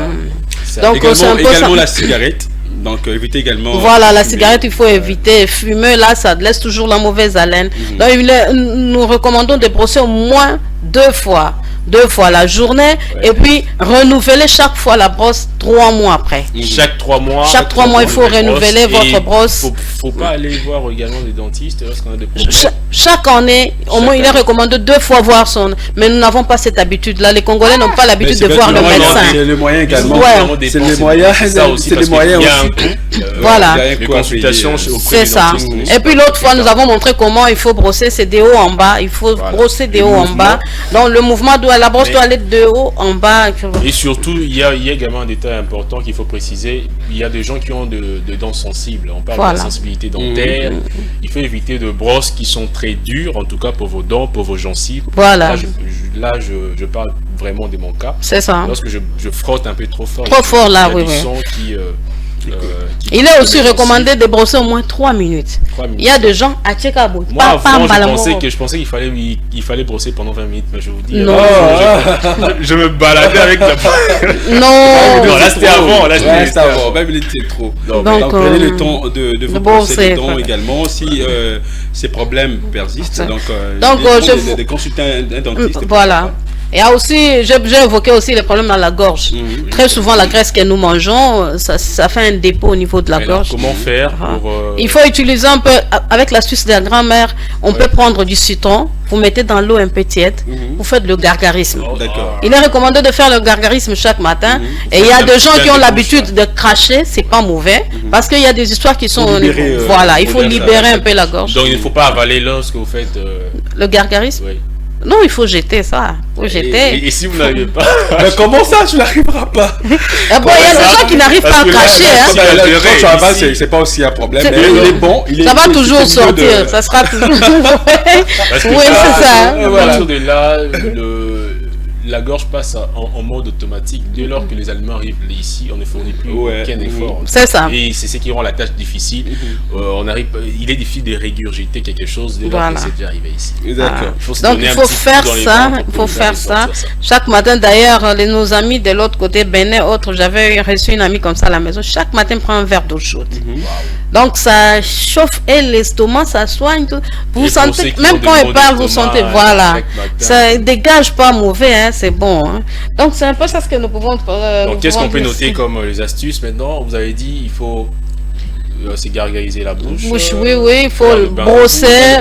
Donc également la cigarette. Donc évitez également. Voilà, la cigarette, il faut éviter. Fumer là, ça laisse toujours la mauvaise haleine. Donc nous recommandons de brosser au moins 2 fois. 2 fois la journée et puis renouveler chaque fois la brosse 3 mois après. Chaque 3 mois. Chaque 3 mois, il faut renouveler votre brosse. Faut pas aller voir également des dentistes lorsqu'on a des problèmes. Chaque année, au moins il est recommandé 2 fois voir son. Mais nous n'avons pas cette habitude-là. Les Congolais n'ont pas l'habitude de voir le médecin. C'est le moyen également. Ouais. C'est les moyens. C'est les moyens aussi. Voilà. Les consultations c'est ça. Et puis l'autre fois, nous avons montré comment il faut brosser. C'est de haut en bas. Il faut brosser de haut en bas. Donc le mouvement la brosse doit aller de haut en bas. Et surtout, il y a également un détail important qu'il faut préciser. Il y a des gens qui ont de dents sensibles. On parle de la sensibilité dentaire. Il faut éviter de brosses qui sont très dures, en tout cas pour vos dents, pour vos gencives. Voilà. Là, je parle vraiment de mon cas. C'est ça. Lorsque je frotte un peu trop fort. Trop fort là, oui. Il y a du sang Il est aussi recommandé de brosser au moins 3 minutes. Il y a des gens à Tchekabou. Moi, avant, je pensais qu'il fallait brosser pendant 20 minutes, mais je vous dis, non. Je me baladais avec la... Non, là c'était avant. Là c'était avant, 20 minutes c'est trop. Donc prenez le temps de vous brosser les dents également si ces problèmes persistent. Donc des consultants un dentiste. Voilà. Il y a aussi, j'ai évoqué aussi les problèmes dans la gorge. Très souvent, la graisse que nous mangeons, ça fait un dépôt au niveau de la gorge. Comment faire pour... Il faut utiliser un peu, avec l'astuce de la grand-mère, on peut prendre du citron, vous mettez dans l'eau un peu tiède, vous faites le gargarisme. Il est recommandé de faire le gargarisme chaque matin. Et il y a des gens qui ont l'habitude de cracher, c'est pas mauvais, parce qu'il y a des histoires qui sont... Voilà, il faut libérer un peu la gorge. Donc il ne faut pas avaler lorsque vous faites... Le gargarisme? Oui. Non, il faut jeter ça. Et si vous n'arrivez pas... Mais comment ça, tu n'arriveras pas? Il y a des gens qui n'arrivent pas à cracher. Quand tu avales, c'est pas aussi un problème. Il est bon. Ça va toujours sortir. Ça sera toujours... Oui, c'est ça. À partir de là, la gorge passe en mode automatique. Dès lors que les aliments arrivent ici, on ne fournit plus aucun effort. C'est ça. Et c'est ce qui rend la tâche difficile. Il est difficile de régurgiter quelque chose dès lors que c'est déjà arrivé ici. D'accord. Donc il faut faire ça. Il faut faire ça. Chaque matin, d'ailleurs, nos amis de l'autre côté, Bénin, autres, j'avais reçu une amie comme ça à la maison. Chaque matin, prend un verre d'eau chaude. Donc ça chauffe et l'estomac, ça soigne. Vous sentez, même quand elle parle, vous sentez, voilà. Ça dégage pas mauvais, hein, c'est bon. Hein. Donc c'est un peu ça ce que nous pouvons... Donc qu'est-ce qu'on peut noter comme les astuces maintenant? Vous avez dit, il faut... c'est gargariser la bouche. Oui, il faut brosser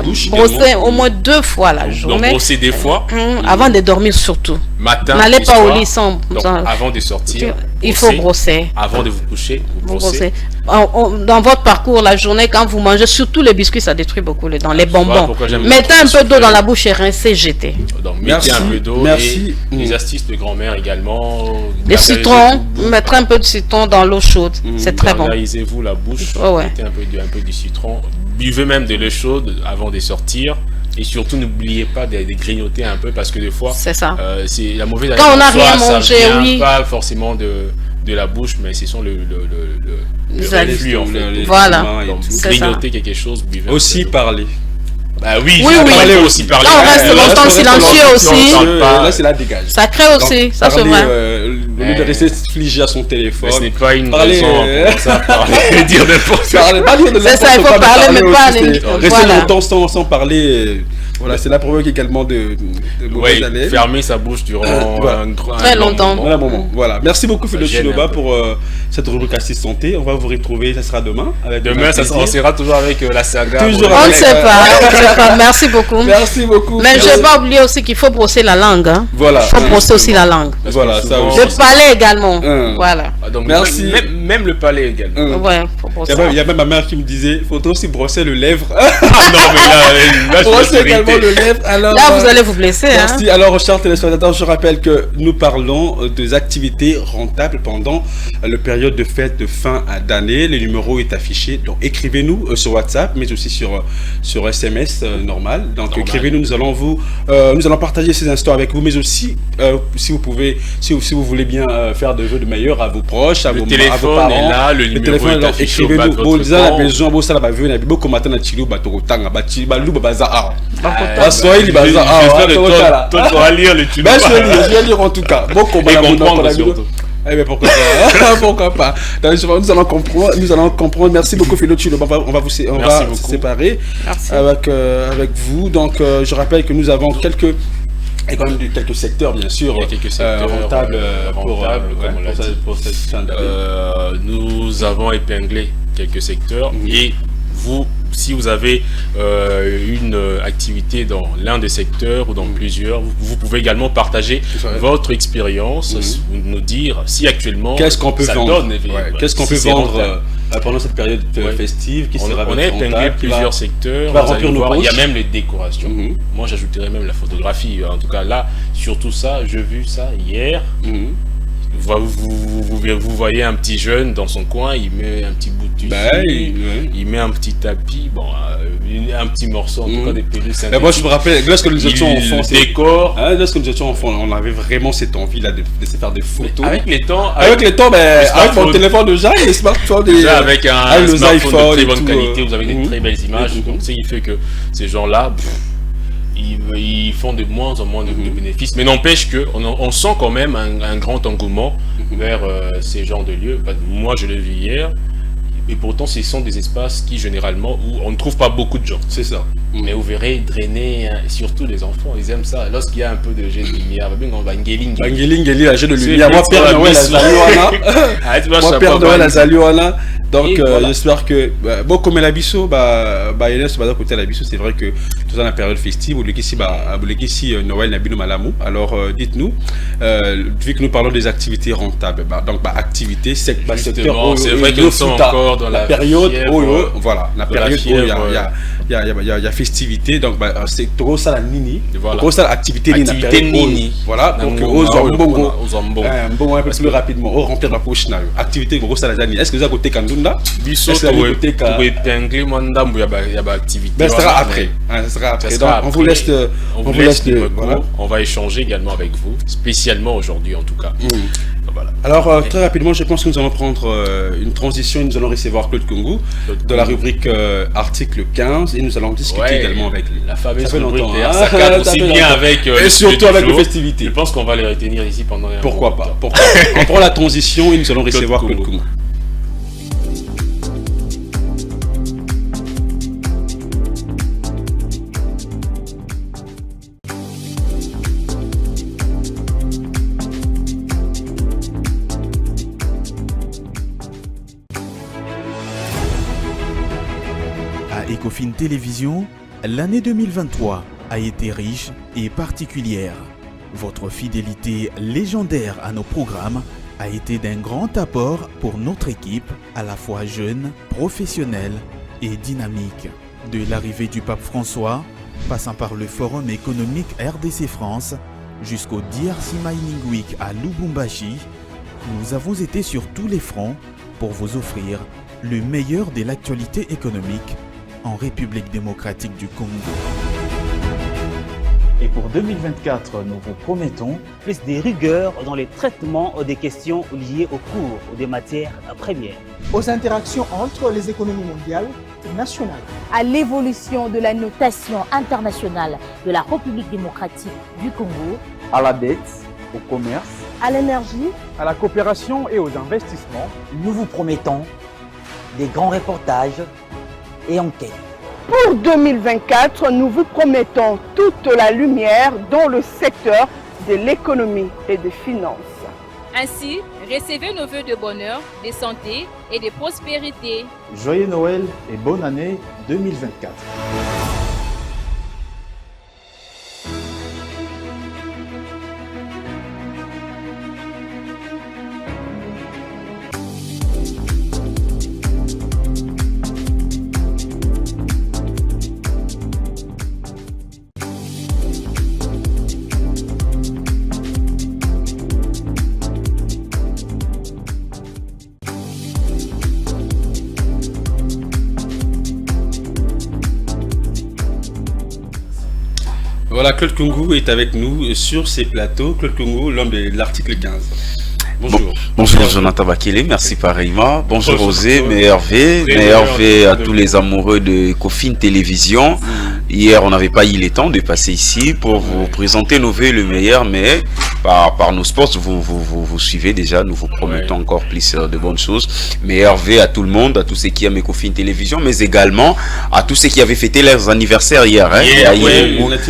au moins 2 fois la journée. Donc brosser 2 fois. Avant de dormir surtout. Matin. N'allez pas au lit sans... Avant de sortir. Il faut brosser. Avant de vous coucher, vous brossez. Dans votre parcours, la journée, quand vous mangez, surtout les biscuits, ça détruit beaucoup les dents, les bonbons. Mettez un peu d'eau dans la bouche et rincez, jetez. Donc mettez un peu d'eau et les astuces de grand-mère également. Les citrons, mettre un peu de citron dans l'eau chaude, c'est très bon. Gargarisez-vous la bouche, mettez un peu du citron. Buvez même de l'eau chaude avant de sortir. Et surtout, n'oubliez pas de grignoter un peu parce que des fois, c'est ça. C'est la mauvaise quand on n'a rien mangé, ça vient pas forcément de la bouche, mais ce sont le reflux en fait. Voilà. Donc, grignoter quelque chose, buvez. Aussi parler. Bah oui, parler aussi. Là, on reste longtemps silencieux aussi. Là, c'est la dégage. Ça crée aussi, ça se voit. Au lieu de rester figé à son téléphone. Ce n'est pas une raison pour ça parler, dire n'importe quoi. C'est ça, il faut parler, mais pas aller. Rester longtemps sans parler. Voilà, c'est la provoque également de mauvaise haleine. Fermer sa bouche durant très longtemps. Voilà. Merci beaucoup Philo Chiloba pour cette rubrique Assise Santé. On va vous retrouver, ça sera demain. Demain, on sera toujours avec la saga. On ne sait pas. Merci beaucoup. Merci beaucoup. Mais je n'ai pas oublié aussi qu'il faut brosser la langue. Voilà. Il faut brosser aussi la langue. Voilà, ça aussi. Le palais également. Voilà. Donc, merci. Même le palais également. Ouais, faut brosser. Il y a même ma mère qui me disait, faut aussi brosser le lèvre. Non, mais là brosser également le lèvre. Alors, là, vous allez vous blesser. Merci. Alors, chers téléspectateurs, je rappelle que nous parlons des activités rentables pendant la période de fête de fin d'année. Le numéro est affiché. Donc, écrivez-nous sur WhatsApp, mais aussi sur SMS normal. Donc, écrivez-nous. Nous allons partager ces instants avec vous, mais aussi, si vous pouvez, si vous voulez bien faire de vœux de meilleur à vos proches, à vos parents. Le téléphone est là, le numéro est affiché au bas de votre compte. Swahili baza je vais lire en tout cas. Bon combat surtout. Eh bien pourquoi pas. Pourquoi pas. Nous allons comprendre. Merci beaucoup Philo Chiloba. On va se séparer avec vous. Donc je rappelle que nous avons quelques secteurs bien sûr rentables pour cette fin d'année. Nous avons épinglé quelques secteurs et vous, si vous avez une activité dans l'un des secteurs ou dans plusieurs, vous pouvez également partager votre expérience, nous dire si actuellement qu'est-ce qu'on peut vendre, qu'est-ce qu'on peut vendre pendant cette période festive qui sera on a épinglé plusieurs secteurs, il y a même les décorations. Moi j'ajouterais même la photographie, en tout cas là, surtout ça, j'ai vu ça hier. vous voyez un petit jeune dans son coin, il met un petit bout de tissu, il met un petit tapis, bon, un petit morceau, en tout cas des peluches synthétiques. Moi je me rappelle, lorsque nous étions enfants, lorsque nous étions enfants, on avait vraiment cette envie là de se faire des photos. Avec les temps, avec mon téléphone déjà, les smartphones, déjà avec un smartphone de très bonne tout, qualité, vous avez des très belles images, donc ce qui fait que ces gens-là, ils font de moins en moins de bénéfices, mais n'empêche qu'on sent quand même un grand engouement vers ces genres de lieux. Moi, je l'ai vu hier, et pourtant, ce sont des espaces qui, généralement, où on ne trouve pas beaucoup de gens. C'est ça. Mais vous verrez drainer, surtout les enfants, ils aiment ça. Lorsqu'il y a un peu de jet de lumière, on va ngeling. La jet de lumière. Moi, Père Noël, la Zaluana. Donc, j'espère que, bon, comme la biso, Yannis, côté la biso, c'est vrai que tout dans la période festive, ou ici, Noël n'a pas malamou. Alors, dites-nous, vu que nous parlons des activités rentables, donc, activités, c'est vrai que nous sommes encore dans la période où, voilà, la période où il y a festivité, donc, c'est trop ça la nini, trop ça l'activité nini. Voilà, pour que aux un peu plus rapidement, au remplir la poche, activité, gros ça la nini. Est-ce que vous avez côté Kandoun? Biso pour épingler Mandambu, il y a activité. Mais ça sera après. Donc, on vous laisse voilà. On va échanger également avec vous, spécialement aujourd'hui en tout cas. Voilà. Alors très rapidement, je pense que nous allons prendre une transition et nous allons recevoir Claude Kungu de la rubrique article 15 et nous allons discuter également avec lui. La fameuse rubrique ça cadre aussi bien avec et surtout avec les festivités. Je pense qu'on va les retenir ici pendant un Pourquoi pas. On prend la transition et nous allons recevoir Claude Kungu. Ecofin Télévision, l'année 2023 a été riche et particulière. Votre fidélité légendaire à nos programmes a été d'un grand apport pour notre équipe, à la fois jeune, professionnelle et dynamique. De l'arrivée du pape François, passant par le Forum économique RDC France, jusqu'au DRC Mining Week à Lubumbashi, nous avons été sur tous les fronts pour vous offrir le meilleur de l'actualité économique en République démocratique du Congo. Et pour 2024, nous vous promettons plus de rigueur dans les traitements des questions liées au cours des matières premières, aux interactions entre les économies mondiales et nationales, à l'évolution de la notation internationale de la République démocratique du Congo, à la dette, au commerce, à l'énergie, à la coopération et aux investissements. Nous vous promettons des grands reportages et enquêtes. Pour 2024, nous vous promettons toute la lumière dans le secteur de l'économie et des finances. Ainsi, recevez nos vœux de bonheur, de santé et de prospérité. Joyeux Noël et bonne année 2024. Voilà, Claude Kungu est avec nous sur ces plateaux. Claude Kungu, l'homme de l'article 15. Bonjour. Bonjour Jonathan Bakele, merci pareillement. Bonjour José, mes Hervé à tous les amoureux de Ecofin Télévision. Hier, on n'avait pas eu le temps de passer ici pour vous présenter nos vœux le meilleur, mais par nos sports, vous suivez déjà, nous vous promettons encore plus de bonnes choses. Mais Hervé à tout le monde, à tous ceux qui aiment Ecofin Télévision, mais également à tous ceux qui avaient fêté leurs anniversaires hier.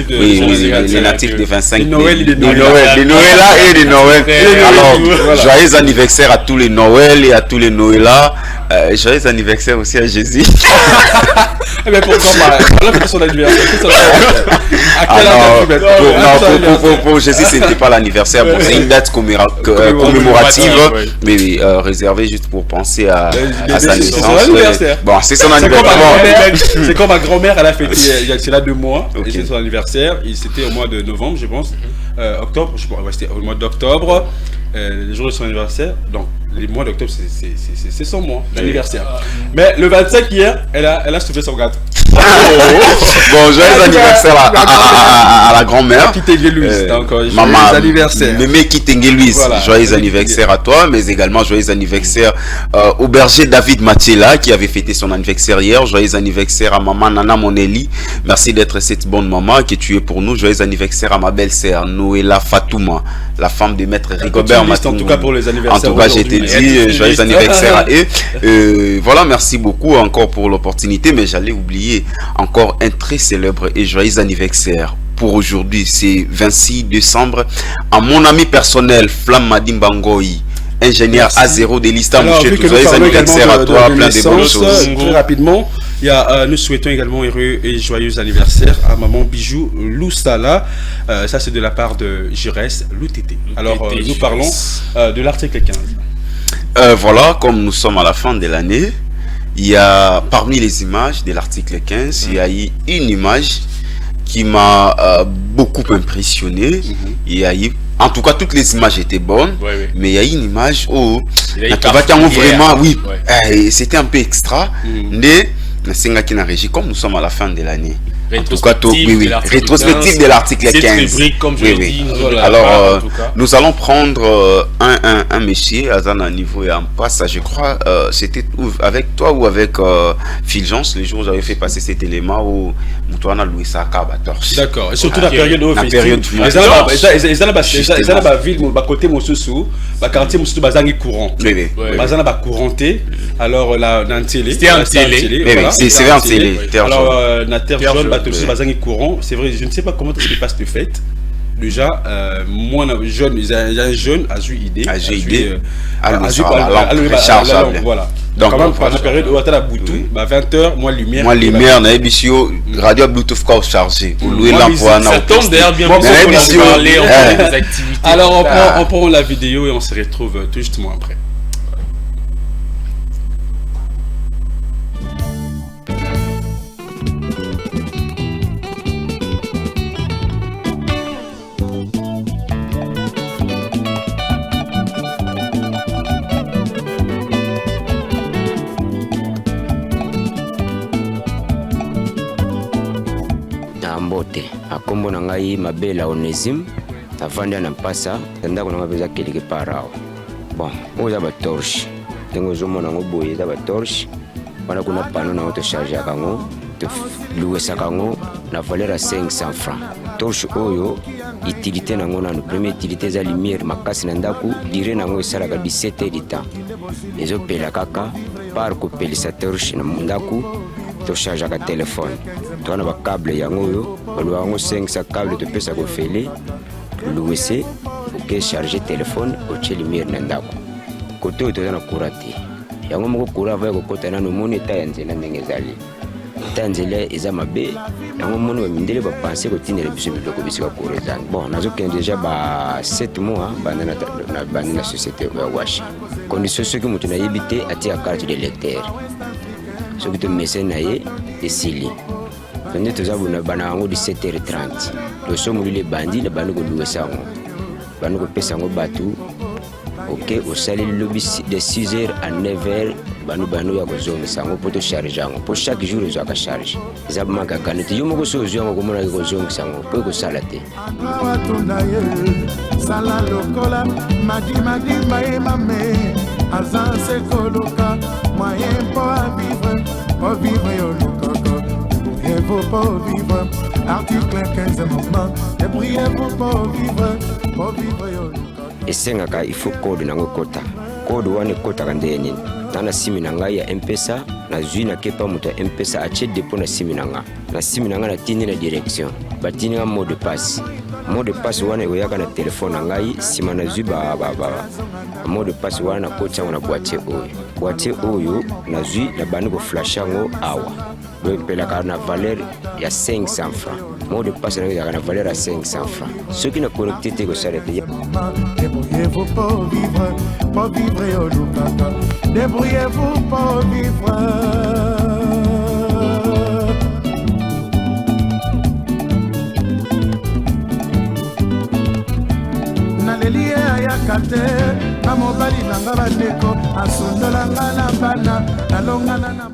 Les natifs de 25 les Noël là et les Noël. Alors, joyeux anniversaire à tous les Noël et à tous les Noël là. Joyeux anniversaire aussi à Jésus. Mais pourquoi pas? Alors que son anniversaire. Pour Jésus, ce n'était pas l'anniversaire. Bon, c'est une date commémorative, mais réservée juste pour penser à sa naissance. Bon, c'est son anniversaire. C'est comme ma grand-mère, elle a fêté, c'est là 2 mois. Et c'est son anniversaire. C'était au mois de novembre, je pense. Octobre, c'était au mois d'octobre. Le jour de son anniversaire. Donc, les mois d'octobre, c'est son mois d'anniversaire. Mais le 25 hier, elle a soufflé son gâteau. Bon, joyeux anniversaire à la grand-mère. Kitenge Louise, maman, joyeux anniversaire. Mémé Kitenge Louise, voilà, joyeux anniversaire à toi, mais également joyeux anniversaire au berger David Matiela qui avait fêté son anniversaire hier. Joyeux anniversaire à maman Nana Moneli. Merci d'être cette bonne maman que tu es pour nous. Joyeux anniversaire à ma belle-sœur Noëlla Fatouma, la femme de maître Rigobert Matoum. En tout cas pour les anniversaires. En tout cas, j'ai été dit joyeux anniversaire à eux. Voilà, merci beaucoup encore pour l'opportunité, mais j'allais oublier encore un très célèbre et joyeux anniversaire pour aujourd'hui. C'est 26 décembre à mon ami personnel Flamme Madimbangoyi, ingénieur A0 de l'Ista. Joyeux anniversaire à toi, plein de bonnes choses. Très rapidement, nous souhaitons également heureux et joyeux anniversaire à maman Bijou Loustala. Ça c'est de la part de Jérès Loutété. Alors nous parlons de l'article 15. Voilà, comme nous sommes à la fin de l'année, il y a parmi les images de l'article 15, il y a eu une image qui m'a beaucoup impressionné. Il y a eu, en tout cas, toutes les images étaient bonnes, mais il y a eu une image où vraiment, oui, c'était un peu extra. Mais c'est qui n'a régi comme nous sommes à la fin de l'année. En tout cas, rétrospective de l'article 15. Comme je dis, alors, nous allons prendre un monsieur à un niveau et en passe. Je crois c'était avec toi ou avec Fulgence le jour où j'avais fait passer cet élément où Moutouana Louis Saka a torche. D'accord. Et surtout la période où ils ont la ville, côté Moussousou, le quartier Moussousou, bazangi courant. Bazana ba couranté. Alors la télé. C'était en télé. C'est en télé. Alors la terre jaune. Courant, c'est vrai, je ne sais pas comment ça se passe le fait. Déjà, moi, jeune, il y a un jeune a eu idée. Voilà. Donc, quand même, pour la période où tu as Boutou, 20h, moi, lumière. Moi, lumière, na émission, radio Bluetooth quoi chargé. Ça tombe d'ailleurs bien pour parler des activités. Alors, on prend la vidéo et on se retrouve tout justement après. Akombo na ngai Mabela Onesime navandi na mpasa ndako nanga peza quelque part awa. Bon, oza ba torche ndengo zomona ngo boye za ba torche wana kuna pano na auto charge akango to louer kango na valeur à 500 francs. Torche oyo utilité nango na première utilité za lumière makasi na ndako dire nango esalaka 17 heures de temps. Ezopela kaka par kopelisa torche na ndako to charge ka téléphone. Toana ba câble yango yo balwango 500 câble to pesa ko fele louer OK charger téléphone o lumière na ndako. Koto to na kurati yango moko kura va ko kota na no moneta ya nzela ndenge zali. Tanzela eza mabe yango mono mindele ba penser ko tinela biso biloko bisika kureza. Bon nazo ken déjà ba 7 mois bana na société ya wash. Condition ce que mutu na yebite atia carte de lecteur. Ce que tu message na ye esili. Tandis que nous avons 17h30. Nous sommes les bandits, nous avons loué ça. Nous avons payé bateau. OK, au salut le lobby de 6h à 9h. Nous avons zone ça pour te charger. Pour chaque jour, nous avons charge. Nous avons manqué quand nous avons besoin de zone, nous avons zone ça pour que ça l'aide. Sala lokola, madi maemame, azan se koloka, moyen pour vivre yo lokoko. Priez-vous pour vivre, article 15 mouvement, et priez-vous pour vivre yo. Esengaka il faut code nango kota. Code wane kota kandeni. Tana simi nanga ya M-Pesa, na zui na kepa muta M-Pesa ache dépôt na simi nanga. Na simi nanga na tini na direction. Batini nga mot de passe. mot de passe wana ekoyaka na telefone na ngai nsima na zwi mot de passe wana nakoti yango na boitier oyo nazwi na bandi koflashe yango awa epelaka na valeur ya 500 francs. Mot de passe ezalaka na valeur ya 500 francs. Soki na connecté te kosala te. Débrouillez-vous pour vivre et au Lukaka. Débrouillez-vous pour vivre. Nalelie ayakate, na mobali nanga bandeko, asundolanga na bana, nalongana na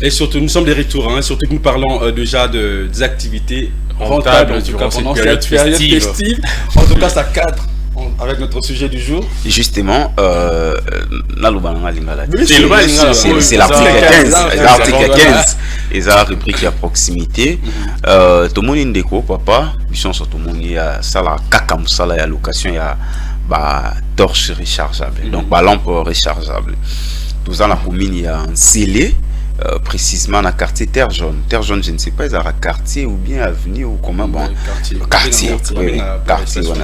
Et surtout, nous sommes des retours, hein, surtout que nous parlons déjà des activités rentables en tout cas pendant cette période festive. En tout cas, ça cadre avec notre sujet du jour. Justement, c'est l'article 15. L'article 15 et la rubrique à proximité. Tout le monde indéco, papa, mission sur tout le monde, il y a ça la cacamusala, il y a location, il y a torche rechargeable, donc lampe rechargeable. Tout ça, la commune, il y a un scellé. Précisément dans le quartier Terre Jaune. Terre Jaune, je ne sais pas, il y a un quartier ou bien avenue ou comment. Bon, quartier,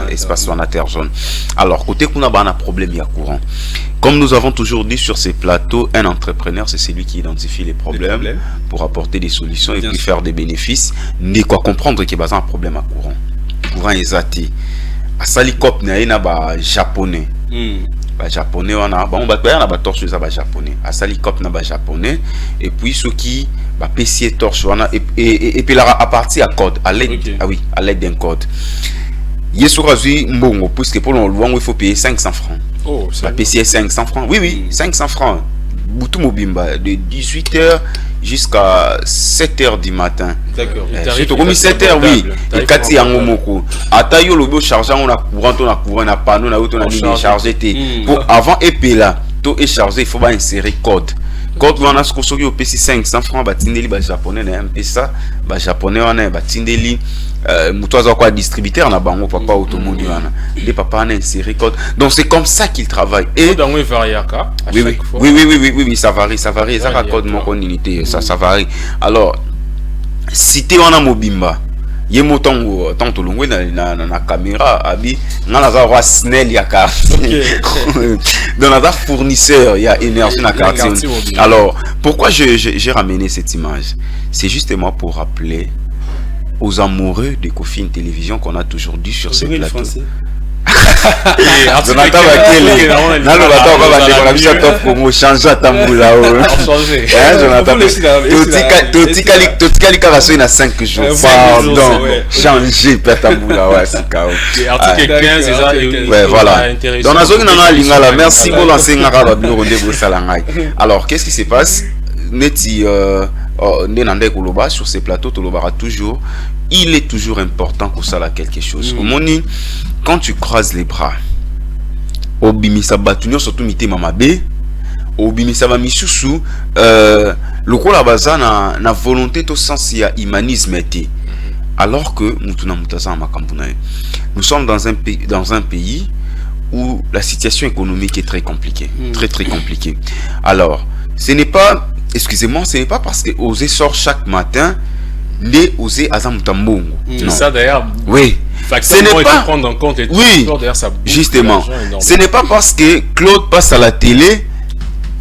espace dans la Terre Jaune. Alors, côté qu'on a un problème, il y a courant. Comme nous avons toujours dit sur ces plateaux, un entrepreneur, c'est celui qui identifie les problèmes pour apporter des solutions et puis faire des bénéfices. N'est quoi comprendre qu'il y a un problème à courant. Courant est zati. À Salikop, il y a un japonais. Japonais, on a torche japonais, à Salikop na japonais, et puis ceux qui PC torche et puis là à partir à code à l'aide à l'aide d'un code. Yesorazi mbongo puisque pour l'on il faut payer 500 francs. Oh, PC 500 francs. Oui, 500 francs. Boutou Mobimba de 18h jusqu'à 7h du matin. D'accord. Surtout comme 7h, oui. Et 4h en Momoko. Atayo le beau chargeant, on a courant, on a panneau, on a ligne chargé. Pour avant et là, tout est chargé, il faut pas insérer code. Code on a ce qu'on se au PC 500 francs, batindeli japonais, un ça, japonais on a batindeli. Mutoza quoi distributeur na bango papa automobile les papas on a inséré code. Donc c'est comme ça qu'ils travaillent. Et dans oui, ça varie, ça code mon unité, ça varie. Alors cité on a Mobimba ye motongo tanto longwe na caméra abi ngala za roi snell ya quartier. Dans la fournisseur il y a énergie na quartier. Alors pourquoi j'ai ramené cette image? C'est justement pour rappeler aux amoureux de Ecofin Télévision qu'on a toujours dit sur ce plateau. Jonathan Bakele, Jonathan 5 jours. Pardon, changer article 15, voilà. Dans la zone Lingala, merci pour lancer alors, qu'est-ce qui se passe? Sur ces plateaux, toujours, il est toujours important pour ça là quelque chose. Quand tu croises les bras, obimisa batunyo surtout mité mamabe, obimisa ba misusu, le ko la baza na volonté to sens ya humanisme été. Alors que nous sommes dans un pays où la situation économique est très compliquée, très compliquée. Alors, ce n'est pas, excusez-moi, ce n'est pas parce que Osé sort chaque matin, les Osé Azamutambongo. C'est ça d'ailleurs. Oui. Ce n'est pas prendre en compte et oui, justement. Ce n'est pas parce que Claude passe à la télé,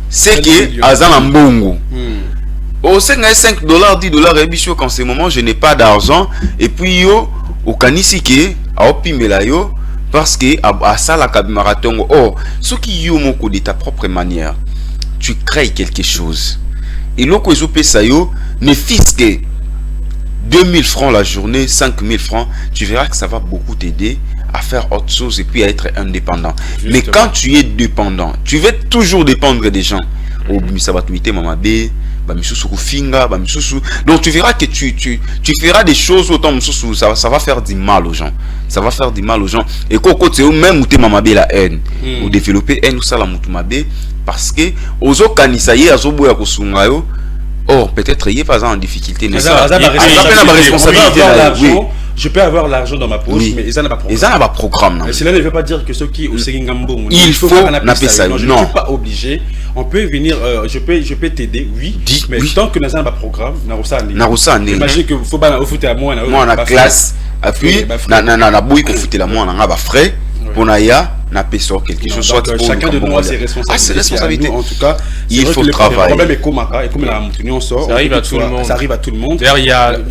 c'est que Azamutambongo. Au 5 $, 10 $, qu'en ce moment je n'ai pas d'argent et puis yo au kanisike a opimela yo parce que à ça la marathon. Oh, ce qui yo moko de ta propre manière, tu crées quelque chose. Et l'autre yo ne fisque 2000 francs la journée, 5000 francs, tu verras que ça va beaucoup t'aider à faire autre chose et puis à être indépendant. Justement. Mais quand tu es dépendant, tu veux toujours dépendre des gens. Oh, ça va tweeter maman B, donc tu verras que tu feras des choses autant ça va faire du mal aux gens. Ça va faire du mal aux gens. Et quand même où tu maman B la haine, ou développer haine ou ça la moutumabe parce que aux autres canisaïe à zoboya kosungayo. Oh, peut-être il est pas en difficulté. Mais ça, responsabilité. je peux avoir l'argent dans ma poche, mais ils n'ont pas programme. Ils n'ont pas programme. Cela ne veut pas dire que ceux qui au Séguingambo, il faut n'appeler ça. Non, je ne suis pas obligé. On peut venir, je peux t'aider, oui. Mais tant que nous n'avons pas programme, imagine que faut pas au foot à moi, en classe, et puis na bouille qu'on fout la moi, on a pas frais. On a quelque chose. Chacun de nous a ses responsabilités. En tout cas, il faut travailler. Le problème est comme la on sort. Ça arrive à tout le monde. Ça arrive à tout le monde.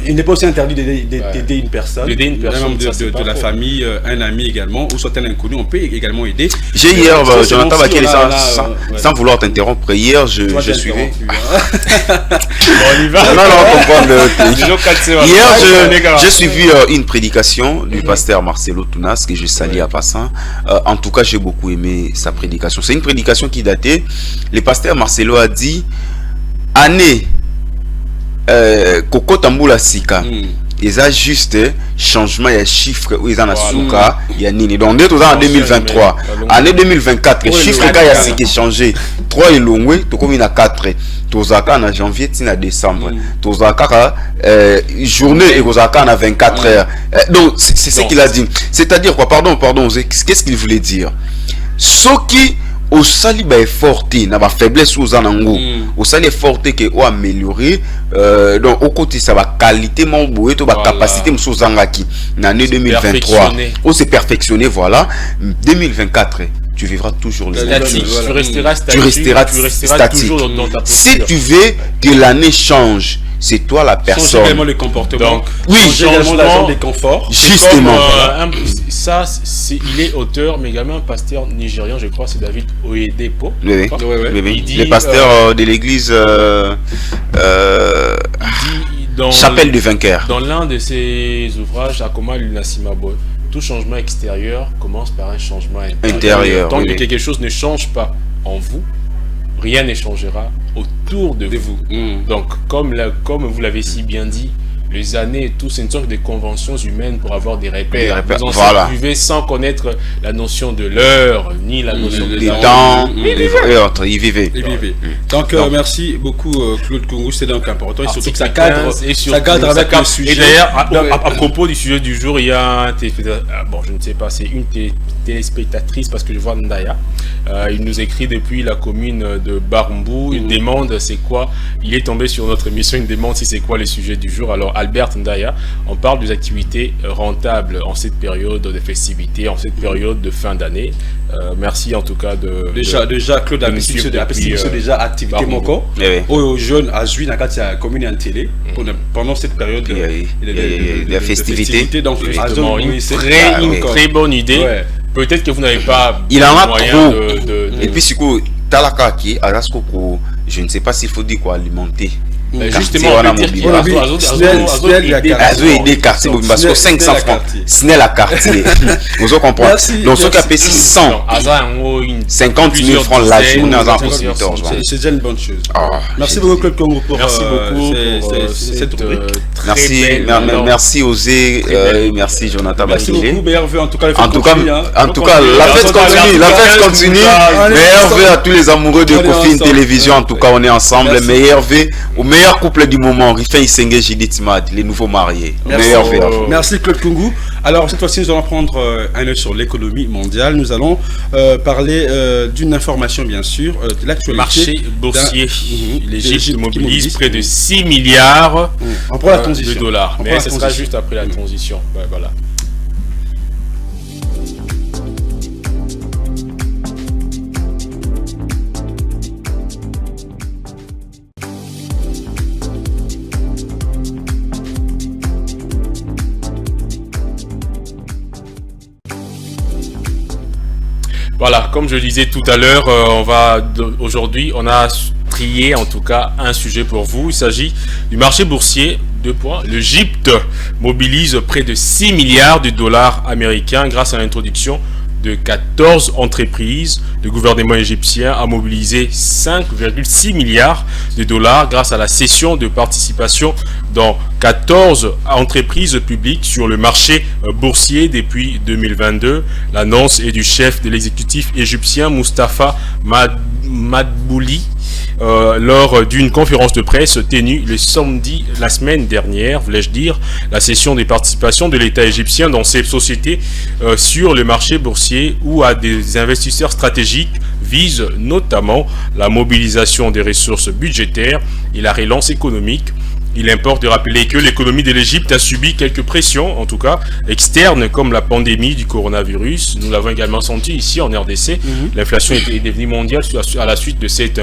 Il n'est pas aussi interdit d'aider une personne. D'aider une personne de la famille, un ami également, ou soit un inconnu, on peut également aider. J'ai hier, Jonathan Bakele, sans vouloir t'interrompre, hier je suivais. On y va. Hier, j'ai suivi une prédication du pasteur Marcelo Tounas, que je salue à passant. En tout cas, j'ai beaucoup aimé sa prédication. C'est une prédication qui datait. Le pasteur Marcelo a dit année Koko Tamboula Sika. Ils ont juste changement de chiffre où ils en ont souka il y a nini donc dès en 2023 année 2024 les chiffres quand il y a qui changé 3 et longue to comme à 4 tozaka en janvier tina décembre tozaka journée et tozaka en 24 heures donc c'est ce qu'il a dit, c'est-à-dire quoi, pardon qu'est-ce qu'il voulait dire, ce qui au sali ba forté na ba faiblesse aux anango au sali forté que o améliorer donc au côté ça va qualité mon boé to ba capacité mso zangaki na année 2023 on s'est perfectionné, voilà. 2024 tu vivras toujours le statique. Tu resteras toujours dans ta posture. Si tu veux que l'année change, c'est toi la personne. Changer également le comportement. Donc, oui, changer également la zone de confort. Justement. Ça, il est auteur, mais également un pasteur nigérian, je crois, c'est David Oyedepo. Oui. Il dit, le pasteur de l'église Chapelle du Vainqueur. Dans l'un de ses ouvrages, Akoma Lunasimabo, tout changement extérieur commence par un changement intérieur. Tant que quelque chose ne change pas en vous, rien ne changera autour de vous. Donc, comme vous l'avez si bien dit, les années et tout, c'est une sorte de conventions humaines pour avoir des repères. Vous en vivez sans connaître la notion de l'heure, ni la notion de temps. Il vivait. Donc, merci beaucoup, Claude Kungu, c'est donc important. Et surtout que ça cadre avec le sujet. Et d'ailleurs, à propos du sujet du jour, il y a un bon, je ne sais pas, c'est une téléspectatrice, parce que je vois Ndaya. Il nous écrit depuis la commune de Barumbu. Il demande c'est quoi. Il est tombé sur notre émission, il demande si c'est quoi les sujets du jour. Alors, Albert Ndaya, on parle des activités rentables en cette période de festivités, en cette période de fin d'année. Merci en tout cas de... Déjà Claude a déjà activité mon corps. Aux jeunes à juin, à la commune en télé, pendant cette période de festivités. Donc, une très bonne idée. Peut-être que vous n'avez pas... Il en a trop. Et puis, si vous talakaki, je ne sais pas s'il faut dire quoi alimenter. Justement, on peut dire qu'il y a des quartiers, parce que 500 francs, Snell à quartier. Vous comprenez? Donc, ce qui a payé 50 000 francs la journée à c'est déjà une bonne chose. Merci beaucoup, Claude Congo, pour cette rubrique. Merci Osé, merci Jonathan Bakele. Merci beaucoup, meilleur vœu, en tout cas, la fête continue. Meilleur vœu à tous les amoureux de Ecofin Télévision. En tout cas, on est ensemble. Meilleur vœu au meilleur couple du moment, Rifin Isenge Judith Mad, les nouveaux mariés. Merci Claude Kungu. Alors cette fois-ci, nous allons prendre un œil sur l'économie mondiale. Nous allons parler d'une information, bien sûr, de l'actualité. Marché boursier. L'Égypte mobilise près de 6 milliards de dollars. Mais ce sera juste après la transition. Voilà. Voilà, comme je le disais tout à l'heure, aujourd'hui, on a trié en tout cas un sujet pour vous. Il s'agit du marché boursier. L'Égypte mobilise près de 6 milliards de dollars américains grâce à l'introduction de 14 entreprises. Le gouvernement égyptien a mobilisé 5,6 milliards de dollars grâce à la cession de participation dans 14 entreprises publiques sur le marché boursier depuis 2022. L'annonce est du chef de l'exécutif égyptien Mustafa Madbouli lors d'une conférence de presse tenue le samedi la semaine dernière, voulais-je dire, la cession des participations de l'État égyptien dans ces sociétés sur le marché boursier ou à des investisseurs stratégiques vise notamment la mobilisation des ressources budgétaires et la relance économique. Il importe de rappeler que l'économie de l'Égypte a subi quelques pressions, en tout cas externes, comme la pandémie du coronavirus. Nous l'avons également senti ici en RDC. L'inflation est devenue mondiale à la suite de cette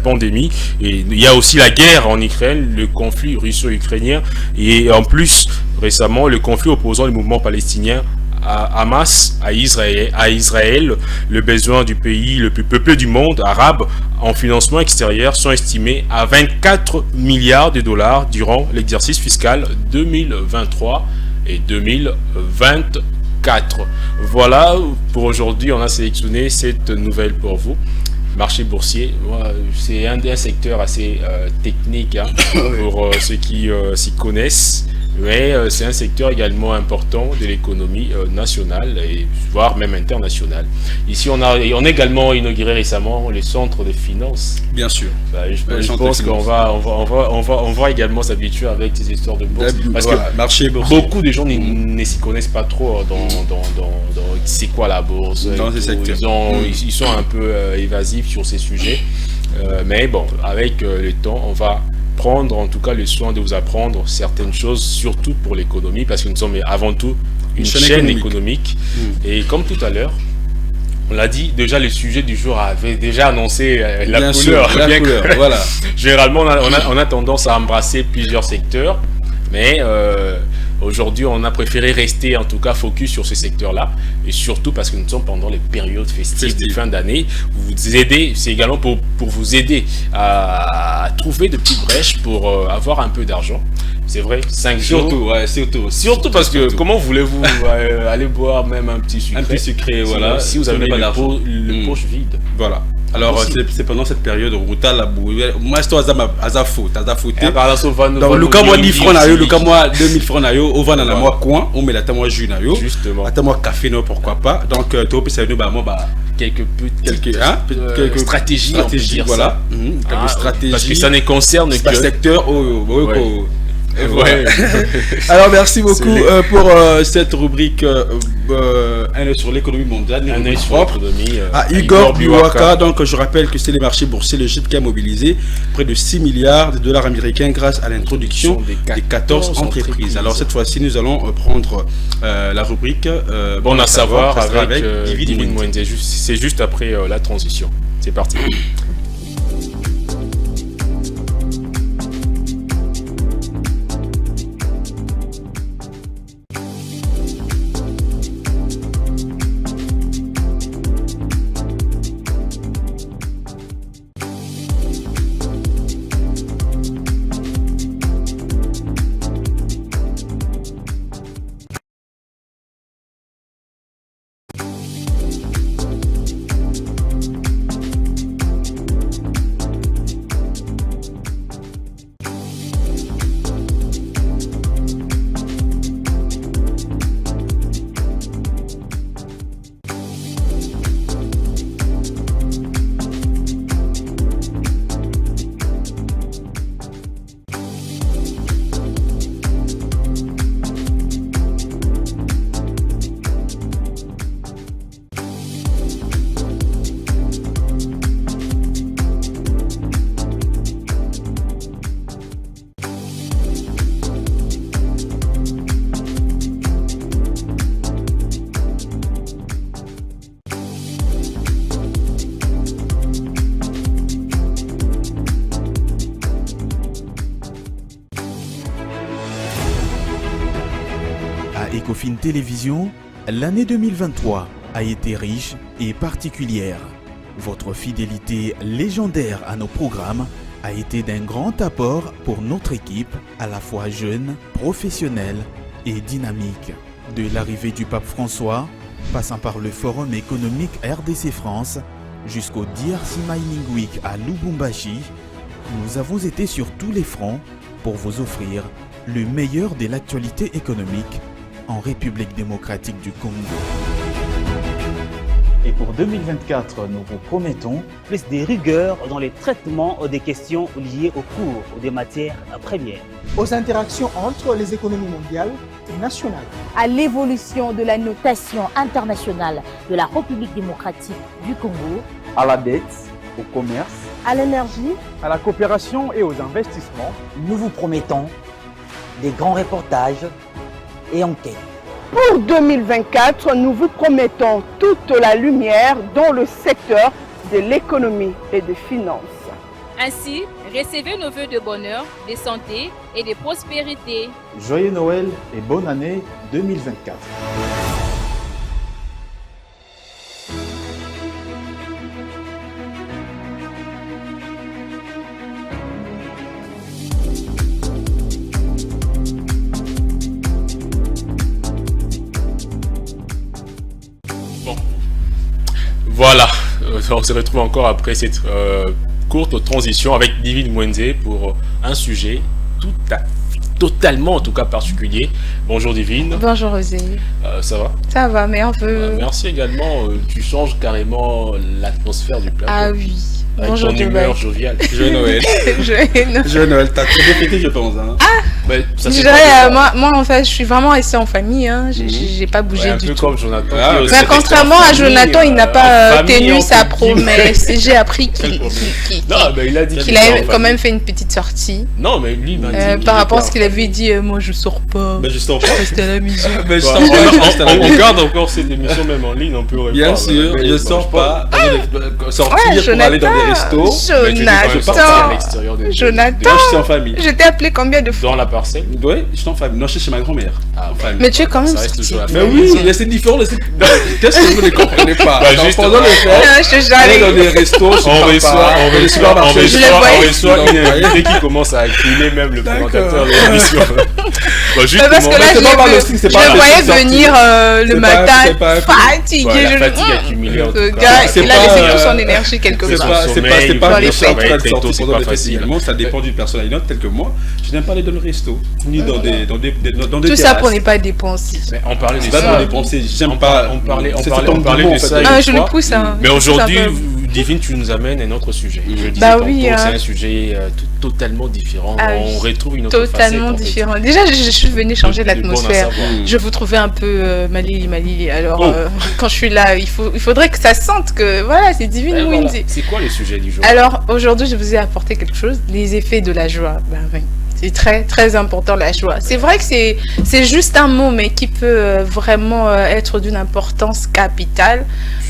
pandémie. Et il y a aussi la guerre en Ukraine, le conflit russo-ukrainien, et en plus, récemment, le conflit opposant le mouvement palestinien à Hamas, à Israël. Le besoin du pays le plus peuplé du monde arabe en financement extérieur sont estimés à 24 milliards de dollars durant l'exercice fiscal 2023 et 2024. Voilà, pour aujourd'hui, on a sélectionné cette nouvelle pour vous. Marché boursier, c'est un secteur assez technique pour ceux qui s'y connaissent. Mais c'est un secteur également important de l'économie nationale et voire même internationale. Ici, on a également inauguré récemment le centre de finances. Bien sûr. Je pense qu'on va également s'habituer avec ces histoires de bourse. Parce que marché boursier. Beaucoup de gens ne s'y connaissent pas trop dans c'est quoi la bourse. Dans ces secteurs. Ils sont un peu évasifs sur ces sujets. Mais bon, avec le temps, on va prendre en tout cas le soin de vous apprendre certaines choses, surtout pour l'économie, parce que nous sommes avant tout une chaîne économique. Et comme tout à l'heure, on l'a dit, déjà le sujet du jour avait déjà annoncé la couleur. Voilà. Généralement, on a tendance à embrasser plusieurs secteurs, mais aujourd'hui, on a préféré rester en tout cas focus sur ce secteur-là, et surtout parce que nous sommes pendant les périodes festives de fin d'année. Vous aider, c'est également pour vous aider à trouver de petites brèches pour avoir un peu d'argent. C'est vrai, 5 jours. Surtout parce que comment voulez-vous aller boire même un petit sucré? Un petit sucré, voilà. Si vous avez le poche vide. Voilà. Alors, c'est pendant cette période où tu as la bouille. Moi, je suis à faute. Donc, Lucas, moi, 10 francs, Lucas, moi, 2000 francs, on va dans la moi coin, on met la tamoie jus, justement. La tamoie café, pourquoi pas. Donc, tu peux savoir, quelques stratégies, voilà. Quelques stratégies. Parce que ça ne concerne que le secteur. Alors merci beaucoup pour cette rubrique un œil sur l'économie mondiale, un œil sur l'économie à Igor Biwaka. Donc je rappelle que c'est les marchés boursiers l'Égypte qui a mobilisé près de 6 milliards de dollars américains grâce à l'introduction des 14 entreprises. Alors cette fois-ci nous allons prendre la rubrique Bon à savoir avec Divine Mwende. C'est juste après la transition. C'est parti. Ecofin Télévision, l'année 2023 a été riche et particulière. Votre fidélité légendaire à nos programmes a été d'un grand apport pour notre équipe, à la fois jeune, professionnelle et dynamique. De l'arrivée du pape François, passant par le Forum économique RDC France, jusqu'au DRC Mining Week à Lubumbashi, nous avons été sur tous les fronts pour vous offrir le meilleur de l'actualité économique en République démocratique du Congo. Et pour 2024, nous vous promettons plus de rigueur dans les traitements des questions liées aux cours des matières premières. Aux interactions entre les économies mondiales et nationales. À l'évolution de la notation internationale de la République démocratique du Congo. À la dette, au commerce, à l'énergie, à la coopération et aux investissements. Nous vous promettons des grands reportages et enquêtes. Pour 2024, nous vous promettons toute la lumière dans le secteur de l'économie et des finances. Ainsi, recevez nos vœux de bonheur, de santé et de prospérité. Joyeux Noël et bonne année 2024. Voilà, on se retrouve encore après cette courte transition avec Divine Mwenze pour un sujet totalement en tout cas particulier. Bonjour Divine. Bonjour Osé. Ça va? Ça va, mais un peu... merci également, tu changes carrément l'atmosphère du plateau. Ah oui. Avec Bonjour ton humeur joviale. Joyeux Noël. Joyeux Noël, t'as très bien fêté je pense. Hein. Ah ben, ça je dirais, moi en fait je suis vraiment restée en famille, hein. J'ai pas bougé du tout. Un peu comme Jonathan. Contrairement à Jonathan, il n'a pas tenu sa promesse. J'ai appris qu'il a quand même fait une petite sortie. Non mais lui par rapport à ce qu'il avait dit, moi je sors pas. Mais je sors pas. Je reste à la maison. On garde encore cette émission même en ligne, on peut revoir. Bien sûr, je sors pas. Sortir pour aller dans des restos. Jonathan, je suis en famille. Je t'ai appelé combien de fois? Dans la parcelle? Oui, je suis en famille. Non, je suis chez ma grand-mère. Mais tu es quand même sorti. Mais oui, c'est différent. Qu'est-ce que vous ne comprenez pas? Pendant le fait, aller dans des restos, on reçoit une invitée qui commence à incliner même le présentateur de l'émission. Parce que là, je le voyais venir le matin fatigué. La fatigue accumulée en tout cas. Il a laissé toute son énergie quelque part. C'est pas les fêtes. Pendant les fêtes également, ça dépend d'une personne à une autre, tel que moi. Je n'aime pas aller dans le resto, ni dans des tout ça pour ne pas dépenser. On parlait de ça. Pas pour dépenser, j'aime pas. On parlait de ça. Je le pousse. Mais aujourd'hui, Divine, tu nous amènes à un autre sujet. Je disais tantôt, c'est un sujet totalement différent. On retrouve une autre facette. Totalement différent. Déjà, je suis venue changer l'atmosphère. Je vous trouvais un peu Malili. Alors, quand je suis là, il faudrait que ça sente que voilà, c'est Divine Mwenze. C'est quoi le sujet du jour? Alors, aujourd'hui, je vous ai apporté quelque chose, les effets de la joie. Oui. C'est très très important la joie. C'est vrai que c'est juste un mot, mais qui peut vraiment être d'une importance capitale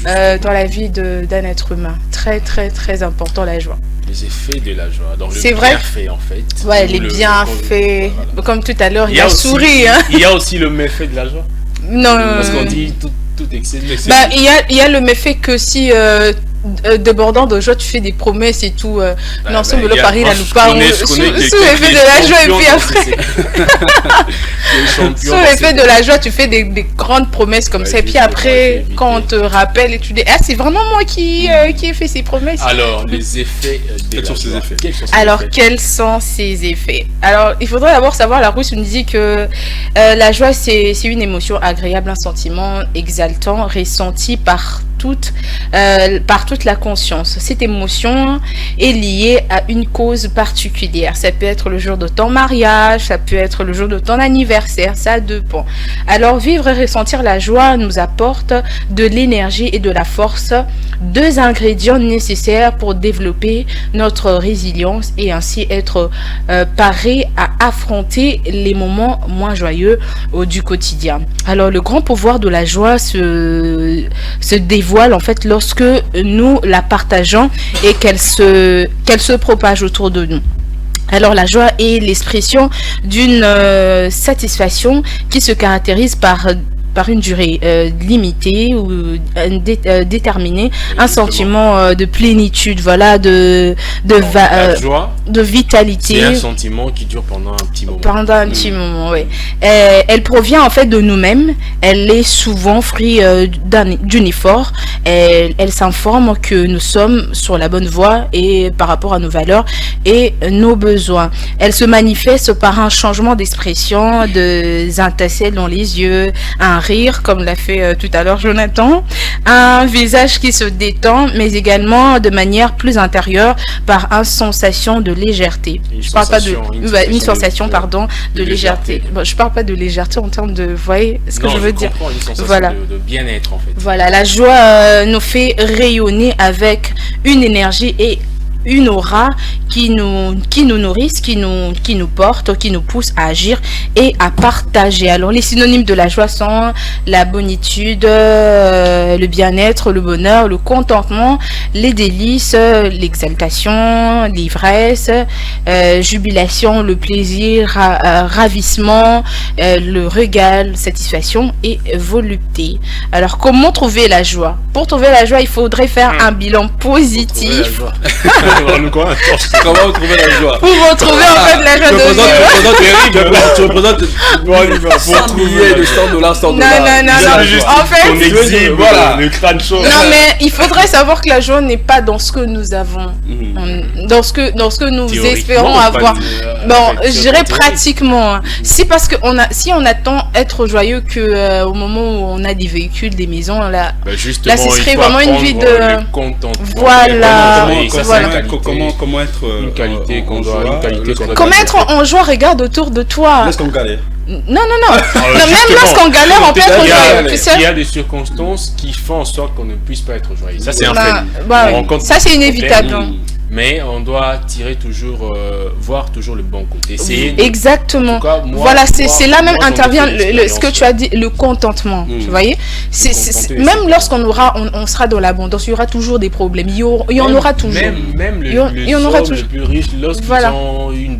dans la vie d'un être humain. Très très très important la joie. Les effets de la joie, donc le bienfait en fait. Ouais, les bienfaits. Comme tout à l'heure, il a souri. Hein. Il y a aussi le méfait de la joie. Non. Parce qu'on dit tout excès. Il y a le méfait que si débordant de joie, tu fais des promesses et tout. L'ensemble de Paris, là, nous parle sous l'effet de la joie, et puis après, sous l'effet de la joie, tu fais des grandes promesses comme ça, et puis après, quand on te rappelle, et tu dis, ah, c'est vraiment moi qui ai fait ces promesses. Alors, les effets de la joie. Alors, quels sont ces effets? Alors, il faudrait d'abord savoir, la Rousse nous dit que la joie, c'est une émotion agréable, un sentiment exaltant, ressenti par toute la conscience. Cette émotion est liée à une cause particulière. Ça peut être le jour de ton mariage, ça peut être le jour de ton anniversaire, ça dépend. Alors, vivre et ressentir la joie nous apporte de l'énergie et de la force, deux ingrédients nécessaires pour développer notre résilience et ainsi être paré à affronter les moments moins joyeux du quotidien. Alors, le grand pouvoir de la joie se dévoile en fait lorsque nous la partageons et qu'elle se propage autour de nous. Alors la joie est l'expression d'une satisfaction qui se caractérise par une durée limitée ou déterminée, un sentiment de plénitude, voilà, de joie, de vitalité. C'est un sentiment qui dure pendant un petit moment. Pendant un petit moment, oui. Elle provient en fait de nous-mêmes. Elle est souvent fruit d'une effort. Elle s'informe que nous sommes sur la bonne voie et par rapport à nos valeurs et nos besoins. Elle se manifeste par un changement d'expression, des étincelles dans les yeux, un rire, comme l'a fait tout à l'heure Jonathan, un visage qui se détend, mais également de manière plus intérieure par une sensation de légèreté. Je parle pas de une sensation de légèreté. Bon, je parle pas de légèreté en termes de, vous voyez ce que je veux dire. Une sensation voilà. de bien-être en fait. Voilà, la joie nous fait rayonner avec une énergie et une aura qui nous nourrissent, qui nous portent, qui nous poussent à agir et à partager. Alors les synonymes de la joie sont la bonitude, le bien-être, le bonheur, le contentement, les délices, l'exaltation, l'ivresse, jubilation, le plaisir, ravissement, le régal, satisfaction et volupté. Alors comment trouver la joie? Pour trouver la joie, il faudrait faire un bilan positif. Comment retrouver la joie? Pour retrouver en fait la joie de Tu représentes 100 milliers de $100. Non. En fait, voilà. Le crâne chaud. Non, mais il faudrait savoir que la joie n'est pas dans ce que nous avons, dans ce que nous espérons avoir. Bon, je dirais pratiquement. Si parce que si on attend être joyeux que au moment où on a des véhicules, des maisons, là ce serait vraiment une vie de. Voilà. Comment être une qualité qu'on doit comment être en joie? Regarde autour de toi. Lorsqu'on galère. Non. Même lorsqu'on galère, on peut être joyeux. Tu sais, il y a des circonstances qui font en sorte qu'on ne puisse pas être joyeux. Ça, c'est un fait. Ça, c'est inévitable. Mais on doit tirer toujours, voir toujours le bon côté. Exactement. Cas, voilà, c'est là même intervient ce que tu as dit, le contentement. Vous voyez, même lorsqu'on on sera dans l'abondance, il y aura toujours des problèmes. Il y en aura toujours. Même le plus riche, lorsqu'ils ont une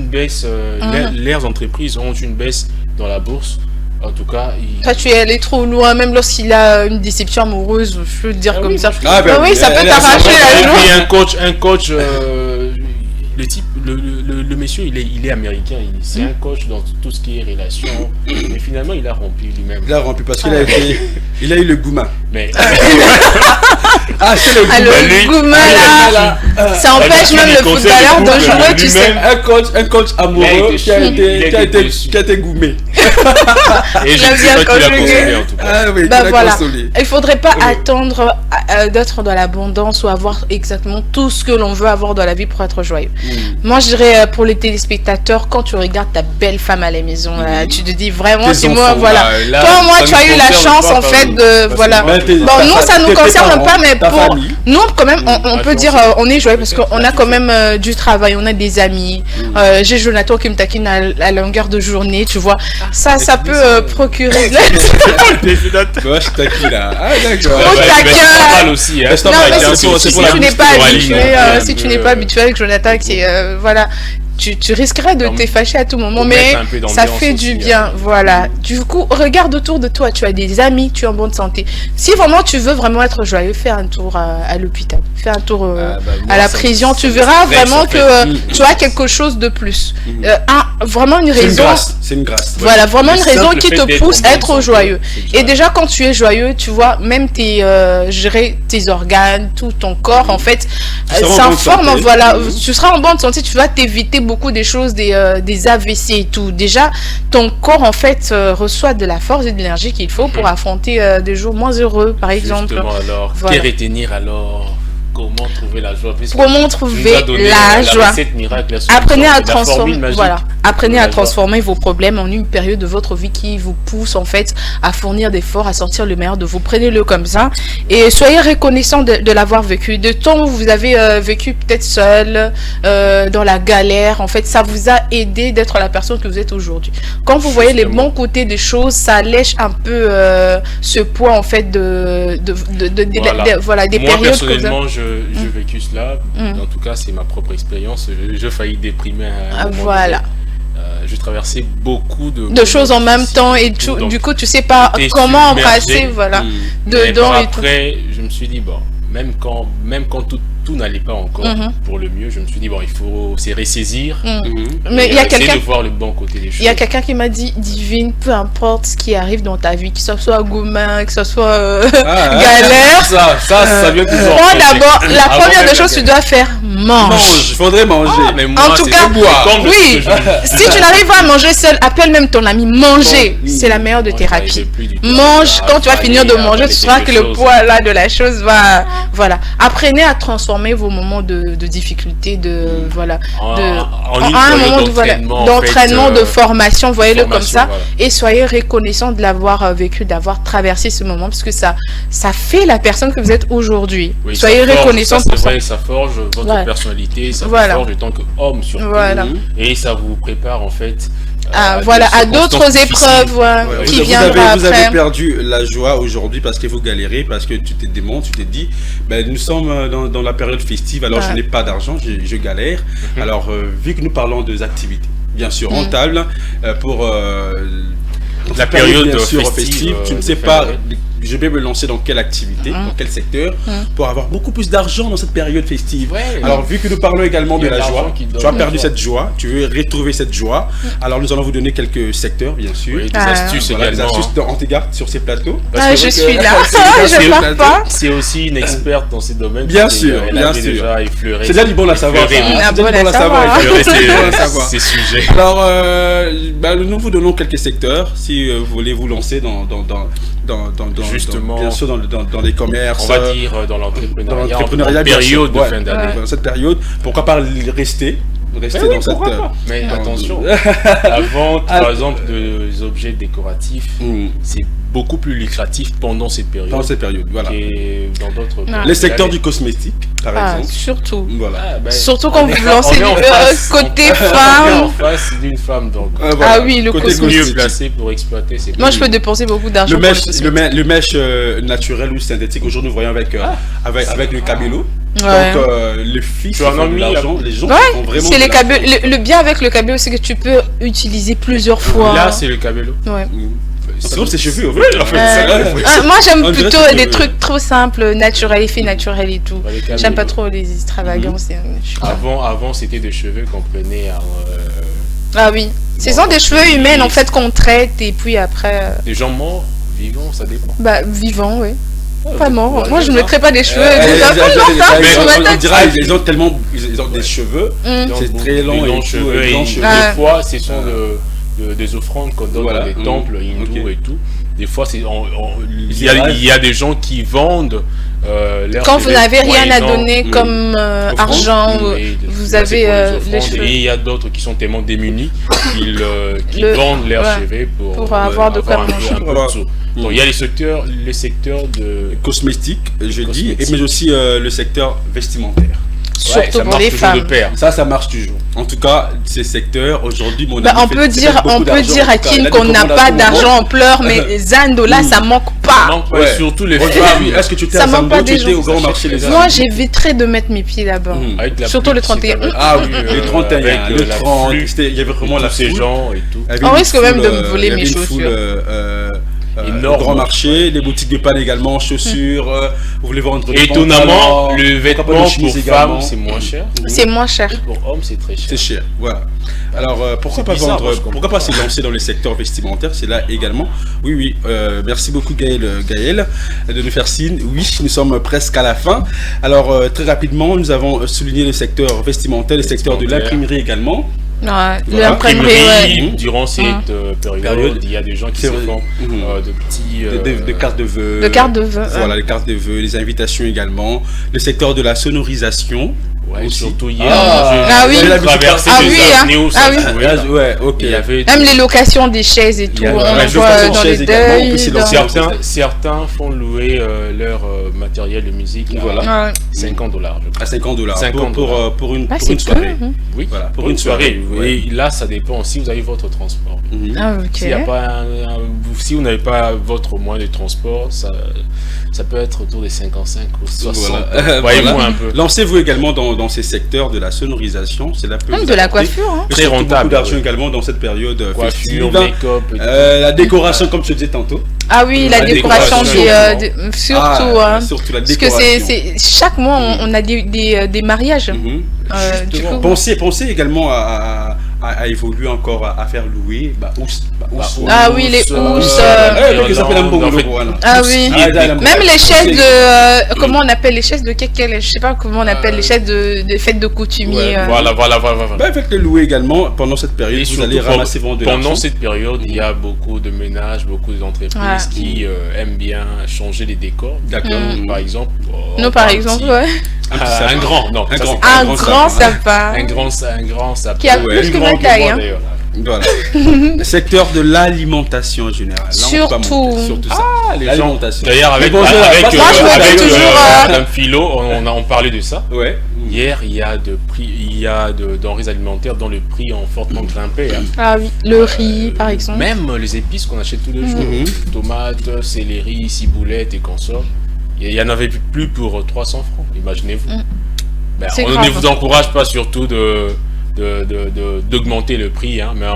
baisse, leurs entreprises ont une baisse dans la bourse. En tout cas, tu es allé trop loin, même lorsqu'il a une déception amoureuse, je peux te dire comme ça. Oui, ça peut t'arracher la joie. Un coach, le type, le monsieur, il est américain, c'est un coach dans tout ce qui est relations, mais finalement, il a rempli lui-même. Il a rempli parce qu'il a eu le gouma. Mais c'est le gouma là, ça empêche même le footballeur de jouer, tu sais. Un coach amoureux qui a été goumé. Et je sais pas qu'il a consolé en tout cas. Voilà. Il faudrait pas attendre d'être dans l'abondance ou avoir exactement tout ce que l'on veut avoir dans la vie pour être joyeux. Moi, je dirais pour les téléspectateurs, quand tu regardes ta belle femme à la maison, tu te dis vraiment, c'est moi, voilà. Toi, moi, tu as eu la chance en fait de, voilà. Bon, nous, ça nous concerne pas, mais pour nous, quand même, on peut dire, on est joyeux parce qu'on a quand même du travail, on a des amis. J'ai Jonathan qui me taquine à longueur de journée, tu vois. Ça peut procurer de Moi, je taquine là. aussi. Non, mais si tu n'es pas habitué, si tu n'es pas habitué avec Jonathan, voilà. Tu risquerais de te fâcher à tout moment, mais ça fait du bien, voilà. Du coup, regarde autour de toi, tu as des amis, tu es en bonne santé. Si vraiment tu veux vraiment être joyeux, fais un tour à l'hôpital, fais un tour à la prison, tu verras vraiment que tu as quelque chose de plus. Vraiment une raison. C'est une grâce. Voilà, vraiment une raison qui te pousse à être joyeux. Et déjà, quand tu es joyeux, tu vois, même tes organes, tout ton corps, en fait, s'informe, voilà. Tu seras en bonne santé, tu vas t'éviter beaucoup des choses, des AVC et tout. Déjà, ton corps en fait reçoit de la force et de l'énergie qu'il faut pour affronter des jours moins heureux, par exemple. Justement, alors, voilà. Que retenir alors? Comment trouver la joie? Comment trouver la joie? Apprenez à transformer, voilà. Apprenez à transformer vos problèmes en une période de votre vie qui vous pousse en fait à fournir d'efforts, à sortir le meilleur de vous. Prenez-le comme ça et soyez reconnaissant de l'avoir vécu. De temps où vous avez vécu peut-être seul, dans la galère, en fait, ça vous a aidé d'être la personne que vous êtes aujourd'hui. Quand vous voyez les bons côtés des choses, ça allège un peu ce poids en fait voilà, des Moi, périodes personnellement, j'ai vécu cela. En tout cas, c'est ma propre expérience. Je faillis déprimer à un moment voilà. Je traversais beaucoup de choses en même temps et du coup tu sais pas comment embrasser, voilà, dedans. Après, je me suis dit bon, même quand tout n'allait pas encore pour le mieux, je me suis dit, bon, il faut se ressaisir. Mais il y a quelqu'un de voir le bon côté des choses. Il y a quelqu'un qui m'a dit, Divine, peu importe ce qui arrive dans ta vie, que ce soit Goumin, que ce soit galère. Ça vient toujours. Moi, d'abord, la première des choses que tu dois faire, mange. Il faudrait manger. Mais moi, En tout cas, oui. Si tu n'arrives pas à manger seul, appelle même ton ami. Manger, c'est la meilleure de thérapies. Mange, quand tu vas finir de manger, tu sauras que le poids là de la chose va. Voilà. Apprenez à transformer vos moments de difficulté, un moment d'entraînement, de formation, voyez-le comme ça, et soyez reconnaissant de l'avoir vécu, d'avoir traversé ce moment, parce que ça fait la personne que vous êtes aujourd'hui. Oui, soyez reconnaissant pour ça. Ça forge votre personnalité, ça vous forge en tant qu'homme surtout, et ça vous prépare en fait. À d'autres épreuves qui viendront après. Vous avez perdu la joie aujourd'hui parce que vous galérez, parce que tu t'es démonté, tu t'es dit, nous sommes dans la période festive, alors je n'ai pas d'argent, je galère. Alors, vu que nous parlons des activités, bien sûr, rentables, pour la période festive, tu ne sais pas, je vais me lancer dans quelle activité, dans quel secteur, pour avoir beaucoup plus d'argent dans cette période festive. Alors, vu que nous parlons également de la joie, tu as perdu cette joie, tu veux retrouver cette joie. Alors, nous allons vous donner quelques secteurs, bien sûr. Des astuces également. Des astuces d'Antégarde sur ces plateaux. Je suis là, je pars pas. C'est aussi une experte dans ces domaines. Bien sûr, bien sûr. C'est déjà du bon à savoir. Ces sujets. Alors, nous vous donnons quelques secteurs, si vous voulez vous lancer justement, bien sûr dans les commerces, on va dire dans l'entrepreneuriat, période de fin d'année. Dans cette période, pourquoi pas rester dans cette... Mais attention, la vente par exemple des objets décoratifs, c'est beaucoup plus lucratif pendant cette période. Dans cette période, voilà. Et dans d'autres les secteurs du cosmétique, par exemple. Surtout. Voilà. Surtout quand vous lancez côté femme. On est en face d'une femme, donc. Oui, le côté mieux placé pour exploiter ces. Moi, je peux dépenser beaucoup d'argent. Le mèche naturel ou synthétique, aujourd'hui, nous voyons avec le cabello. Donc, les filles qui font de l'argent, les gens qui font vraiment c'est le bien avec le cabello, c'est que tu peux utiliser plusieurs fois. Là, c'est le cabello. C'est comme ses cheveux, moi j'aime plutôt des trucs trop simples, naturels, effets naturels et tout. J'aime pas trop les extravagances. Avant c'était des cheveux qu'on prenait Ah oui, ce sont des cheveux humains en fait qu'on traite et puis après. Des gens morts, vivants, ça dépend. Vivants, oui. Pas mort. Moi je ne mettrais pas des cheveux. On dirait ils ont des cheveux, c'est très long et cheveux. Des fois ce sont des offrandes qu'on donne dans des temples hindous et tout. Des fois, il y a des gens qui vendent quand vous n'avez rien à donner comme argent, vous avez les cheveux. Et il y a d'autres qui sont tellement démunis qu'ils vendent leurs cheveux pour avoir de quoi manger. Donc il y a les secteurs de cosmétiques, je dis, mais aussi le secteur vestimentaire. Surtout pour les femmes. Ça marche toujours. En tout cas, ces secteurs, aujourd'hui, on peut dire à Kin qu'on n'a pas d'argent, on pleure, mais Zandola, ça manque pas. Surtout les femmes. Est-ce que tu étais à Zando, tu étais au grand marché les Moi, j'éviterais de mettre mes pieds là-bas. Surtout le 31. Ah oui, le 31, le 30, il y avait vraiment la ces gens et tout. On risque même de me voler mes chaussures. Grand marché, les boutiques de panne également, chaussures, vous voulez vendre des étonnamment, le vêtement pour femmes c'est moins cher. C'est moins cher. Pour hommes c'est très cher. C'est cher, voilà. Alors pourquoi pas se lancer dans les secteurs vestimentaires, c'est là également. Oui, merci beaucoup Gaël de nous faire signe. Oui, nous sommes presque à la fin. Alors très rapidement, nous avons souligné le secteur vestimentaire, le secteur de l'imprimerie également. L'imprimerie, durant cette période, il y a des gens qui se font de cartes de vœux. Voilà, les cartes de vœux, les invitations également. Le secteur de la sonorisation. Surtout hier, même les locations des chaises et tout, on voit dans les deuils. Certains font louer leur matériel de musique à $50. À $50 pour une soirée. Oui, pour une soirée. Et là, ça dépend si vous avez votre transport. Si vous n'avez pas votre moyen de transport, ça peut être autour des 55 ou 60. Voyez-moi un peu. Lancez-vous également dans ces secteurs de la sonorisation, c'est là même de la coiffure, très rentable. Beaucoup d'argent également dans cette période coiffure, festive. Make-up, la décoration, comme je disais tantôt. Ah oui, la décoration, surtout. Surtout la parce décoration. que c'est chaque mois, on a des mariages. Du coup, Pensez également à évoluer encore, à faire louer. Ah oui, les housses. Ah oui. Même les chaises de. Comment on appelle les chaises de Kekel? Je sais pas comment on appelle les chaises de fêtes de coutumiers. Voilà. Faites le louer également pendant cette période. Vous allez ramasser vraiment de l'argent. Pendant cette période, il y a beaucoup de ménages, beaucoup d'entreprises qui aiment bien changer les décors. D'accord. Par exemple. Nous, par exemple, ouais. Un grand sapin. Un grand sapin. Qui a plus que ma taille. Voilà. Le secteur de l'alimentation en général. Surtout ça. L'alimentation. D'ailleurs, avec Madame Philo, on parlait de ça. Ouais. Hier, il y a de denrées alimentaires dont le prix ont fortement grimpé. Ah oui, le riz, par exemple. Même les épices qu'on achète tous les jours. Tomates, céleri, ciboulette et consorts. Il n'y en avait plus pour 300 francs, imaginez-vous. On ne vous encourage pas surtout d'augmenter le prix, mais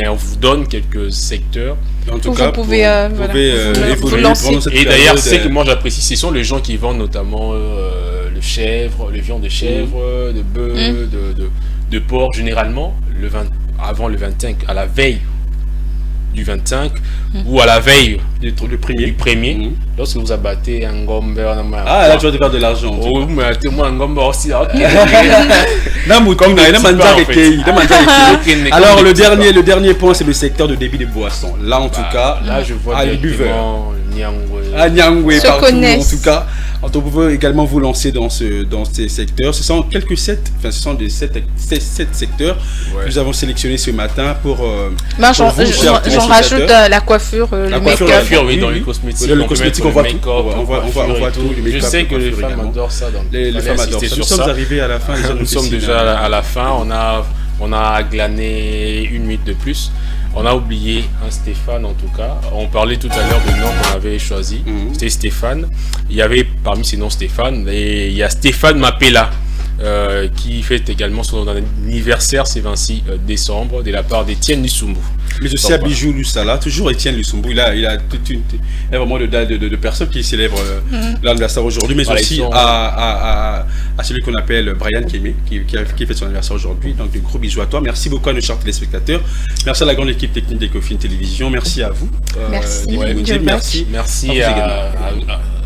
on vous donne quelques secteurs. En tout cas, vous pouvez évoluer pendant cette période. Et d'ailleurs, ce que moi j'apprécie, ce sont les gens qui vendent notamment le viande de chèvre, de bœuf, de porc, généralement avant le 25, à la veille du 25 ou à la veille du premier, lorsque vous abattez un gombe. Ah, là tu vas te faire de l'argent. Oh, mais moi un gombe aussi. Alors le dernier point, c'est le secteur de débit de boissons. Là en tout cas, là je vois les buveurs. Nyangwe partout, en tout cas. Vous pouvez également vous lancer dans ces secteurs. Ce sont sept secteurs que nous avons sélectionnés ce matin pour. J'en rajoute la coiffure, le make-up. Oui, dans les cosmétiques. Le cosmétique, on voit tout. On voit tout. Je sais que les femmes adorent ça. Les femmes adorent ça. Nous sommes arrivés à la fin. Nous sommes déjà à la fin. On a glané une minute de plus. On a oublié un Stéphane en tout cas. On parlait tout à l'heure du nom qu'on avait choisi. C'était Stéphane. Il y avait parmi ces noms Stéphane. Et il y a Stéphane Mapela qui fête également son anniversaire, c'est 26 décembre, de la part d'Étienne Lussumbu. Mais aussi à Bijou Lussala, toujours Étienne Lussumbu. Il a vraiment de personnes qui célèbrent l'anniversaire aujourd'hui, mais aussi à celui qu'on appelle Brian Kémé, qui fête son anniversaire aujourd'hui. Donc, de gros bisous à toi. Merci beaucoup à nos chers téléspectateurs. Merci à la grande équipe technique d'Ecofin Télévision. Merci à vous. Merci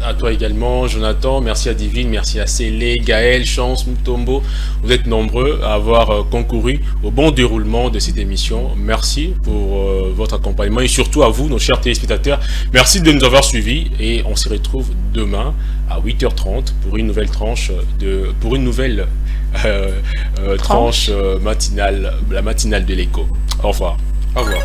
à toi également, Jonathan. Merci à Divine, merci à Célé, Gaël, Chance, Mutombo. Vous êtes nombreux à avoir concouru au bon déroulement de cette émission. Merci pour votre accompagnement et surtout à vous, nos chers téléspectateurs. Merci de nous avoir suivis et on se retrouve demain à 8h30 pour une nouvelle tranche tranche matinale, la matinale de l'écho. Au revoir. Au revoir.